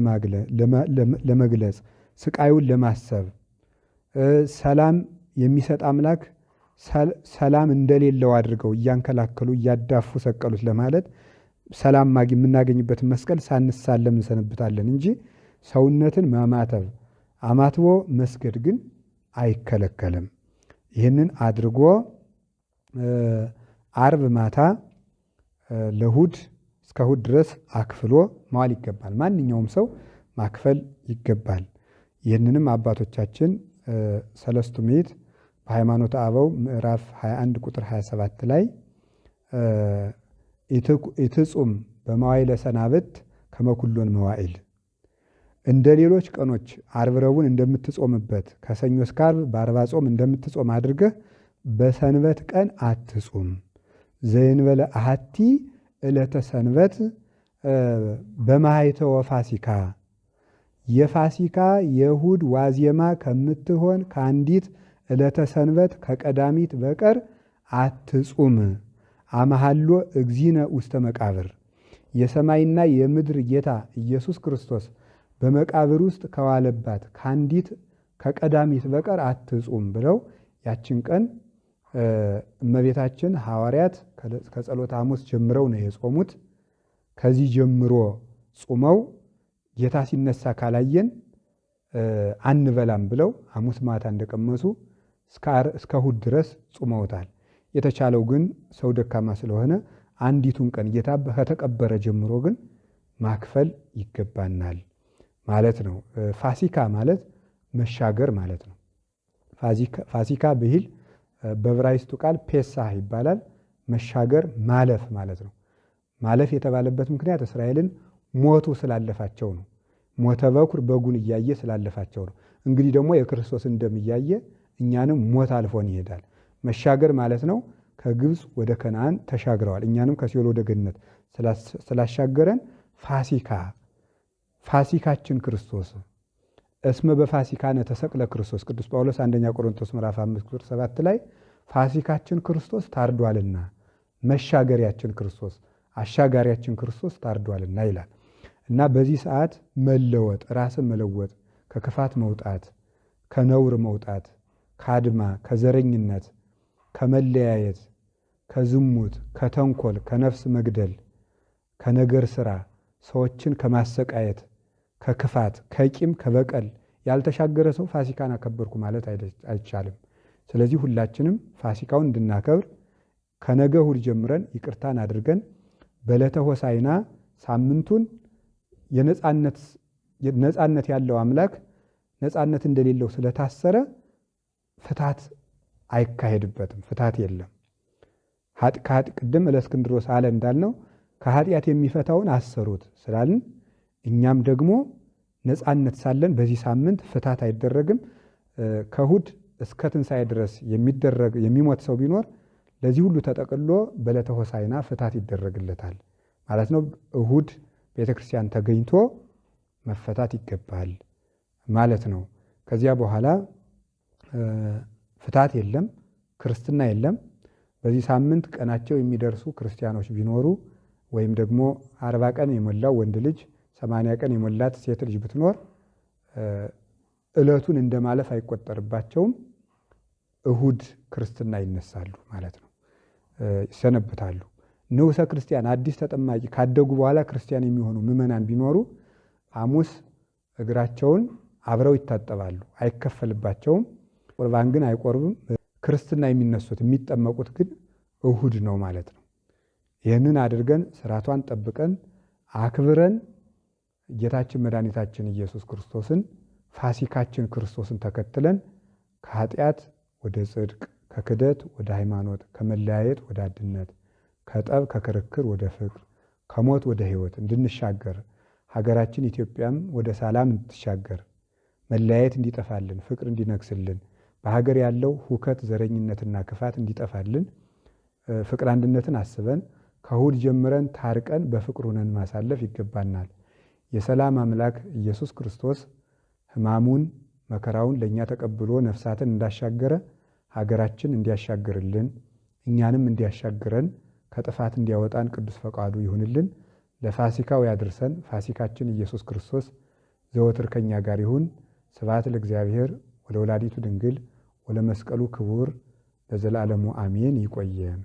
ለመግለጽ ስቃዩን ለማሰብ ሰላም የሚሰጥ አምላክ ሰላም እንደሌለው አድርገው እያንከላከሉ እያዳፉ ሰቀሉት ለማለት ሰላም የምናገኝበትን መስቀል ሳንሳለም እንሰነብታለን እንጂ ሰውነትን ማማተብ አማትቦ መስገድ ግን አይከለከልም። ይህንን አድርጎ አርብ ማታ ለእሑድ እስከ እሑድ ድረስ አክፍሎ መዋል ይገባል። ማንኛውም ሰው ማክፈል ይገባል። ይህንንም አባቶቻችን ሰለስቱ ምዕት በሃይማኖተ አበው ምዕራፍ 21 ቁጥር 27 ላይ ኢትጹም በመዋዕለ ሰናብት ከመ ኩሎን መዋዕል፣ እንደ ሌሎች ቀኖች ዓርብ ረቡዕን እንደምትጾምበት ከሰኞ እስከ ዓርብ በአርባ ጾም እንደምትጾም አድርገህ በሰንበት ቀን አትጹም። ዘእንበለ አሐቲ ዕለተ ሰንበት በማኅተወ ፋሲካ፣ የፋሲካ የእሑድ ዋዜማ ከምትሆን ከአንዲት ዕለተ ሰንበት ከቀዳሚት በቀር አትጹም። አመሃሎ እግዚእነ ውስተ መቃብር፣ የሰማይና የምድር ጌታ ኢየሱስ ክርስቶስ በመቃብር ውስጥ ከዋለባት ከአንዲት ከቀዳሚት በቀር አትጹም ብለው ያችን ቀን እመቤታችን ሐዋርያት ከጸሎተ ሐሙስ ጀምረው ነው የጾሙት። ከዚህ ጀምሮ ጾመው ጌታ ሲነሳ ካላየን አንበላም ብለው ሐሙስ ማታ እንደቀመሱ እስከ እሑድ ድረስ ጾመውታል። የተቻለው ግን ሰው ደካማ ስለሆነ አንዲቱን ቀን ጌታ ከተቀበረ ጀምሮ ግን ማክፈል ይገባናል ማለት ነው። ፋሲካ ማለት መሻገር ማለት ነው። ፋሲካ ብሂል በዕብራይስጡ ቃል ፔሳህ ይባላል። መሻገር ማለፍ ማለት ነው። ማለፍ የተባለበት ምክንያት እስራኤልን ሞቱ ስላለፋቸው ነው። ሞተ በኩር በጉን እያየ ስላለፋቸው ነው። እንግዲህ ደግሞ የክርስቶስን ደም እያየ እኛንም ሞት አልፎን ይሄዳል። መሻገር ማለት ነው። ከግብፅ ወደ ከነዓን ተሻግረዋል። እኛንም ከሲኦል ወደ ገነት ስላሻገረን ፋሲካችን ክርስቶስ እስመ በፋሲካነ ተሰቅለ ክርስቶስ፣ ቅዱስ ጳውሎስ አንደኛ ቆሮንቶስ ምዕራፍ 5 ቁጥር 7 ላይ ፋሲካችን ክርስቶስ ታርዷልና መሻገሪያችን ክርስቶስ አሻጋሪያችን ክርስቶስ ታርዷልና ይላል እና በዚህ ሰዓት መለወጥ፣ ራስን መለወጥ፣ ከክፋት መውጣት፣ ከነውር መውጣት፣ ከአድማ፣ ከዘረኝነት፣ ከመለያየት፣ ከዝሙት፣ ከተንኮል፣ ከነፍስ መግደል፣ ከነገር ሥራ፣ ሰዎችን ከማሰቃየት፣ ከክፋት፣ ከቂም፣ ከበቀል ያልተሻገረ ሰው ፋሲካን አከበርኩ ማለት አይቻልም። ስለዚህ ሁላችንም ፋሲካውን እንድናከብር ከነገ እሑድ ጀምረን ይቅርታን አድርገን በዕለተ ሆሳዕና ሳምንቱን ነፃነት ያለው አምላክ ነፃነት እንደሌለው ስለታሰረ ፍታት አይካሄድበትም። ፍታት የለም። ቅድም ለእስክንድሮስ አለ እንዳልነው ከኃጢአት የሚፈታውን አሰሩት ስላልን እኛም ደግሞ ነፃነት ሳለን በዚህ ሳምንት ፍታት አይደረግም። ከእሑድ እስከ ትንሣኤ ድረስ የሚሞት ሰው ቢኖር ለዚህ ሁሉ ተጠቅሎ በዕለተ ሆሳዕና ፍታት ይደረግለታል ማለት ነው። እሑድ ቤተክርስቲያን ተገኝቶ መፈታት ይገባል ማለት ነው። ከዚያ በኋላ ፍታት የለም፣ ክርስትና የለም። በዚህ ሳምንት ቀናቸው የሚደርሱ ክርስቲያኖች ቢኖሩ ወይም ደግሞ 40 ቀን የሞላው ወንድ ልጅ 80 ቀን የሞላት ሴት ልጅ ብትኖር ዕለቱን እንደማለፍ አይቆጠርባቸውም። እሑድ ክርስትና ይነሳሉ ማለት ነው፣ ይሰነብታሉ። ንዑሰ ክርስቲያን አዲስ ተጠማቂ ካደጉ በኋላ ክርስቲያን የሚሆኑ ምዕመናን ቢኖሩ ሐሙስ እግራቸውን አብረው ይታጠባሉ፣ አይከፈልባቸውም። ቁርባን ግን አይቆርብም። ክርስትና የሚነሱት የሚጠመቁት ግን እሑድ ነው ማለት ነው። ይህንን አድርገን ስርዓቷን ጠብቀን አክብረን ጌታችን መድኃኒታችን ኢየሱስ ክርስቶስን ፋሲካችን ክርስቶስን ተከትለን ከኃጢአት ወደ ጽድቅ፣ ከክደት ወደ ሃይማኖት፣ ከመለያየት ወደ አንድነት፣ ከጠብ ከክርክር ወደ ፍቅር፣ ከሞት ወደ ሕይወት እንድንሻገር ሀገራችን ኢትዮጵያም ወደ ሰላም እንድትሻገር፣ መለያየት እንዲጠፋልን፣ ፍቅር እንዲነግስልን፣ በሀገር ያለው ሁከት ዘረኝነትና ክፋት እንዲጠፋልን፣ ፍቅር አንድነትን አስበን ከእሑድ ጀምረን ታርቀን በፍቅር ሆነን ማሳለፍ ይገባናል። የሰላም አምላክ ኢየሱስ ክርስቶስ ሕማሙን መከራውን ለእኛ ተቀብሎ ነፍሳትን እንዳሻገረ ሀገራችን እንዲያሻግርልን እኛንም እንዲያሻግረን ከጥፋት እንዲያወጣን ቅዱስ ፈቃዱ ይሁንልን። ለፋሲካው ያድርሰን። ፋሲካችን ኢየሱስ ክርስቶስ ዘወትር ከኛ ጋር ይሁን። ስብሐት ለእግዚአብሔር ወለወላዲቱ ድንግል ወለመስቀሉ ክቡር ለዘላለሙ አሜን። ይቆየን።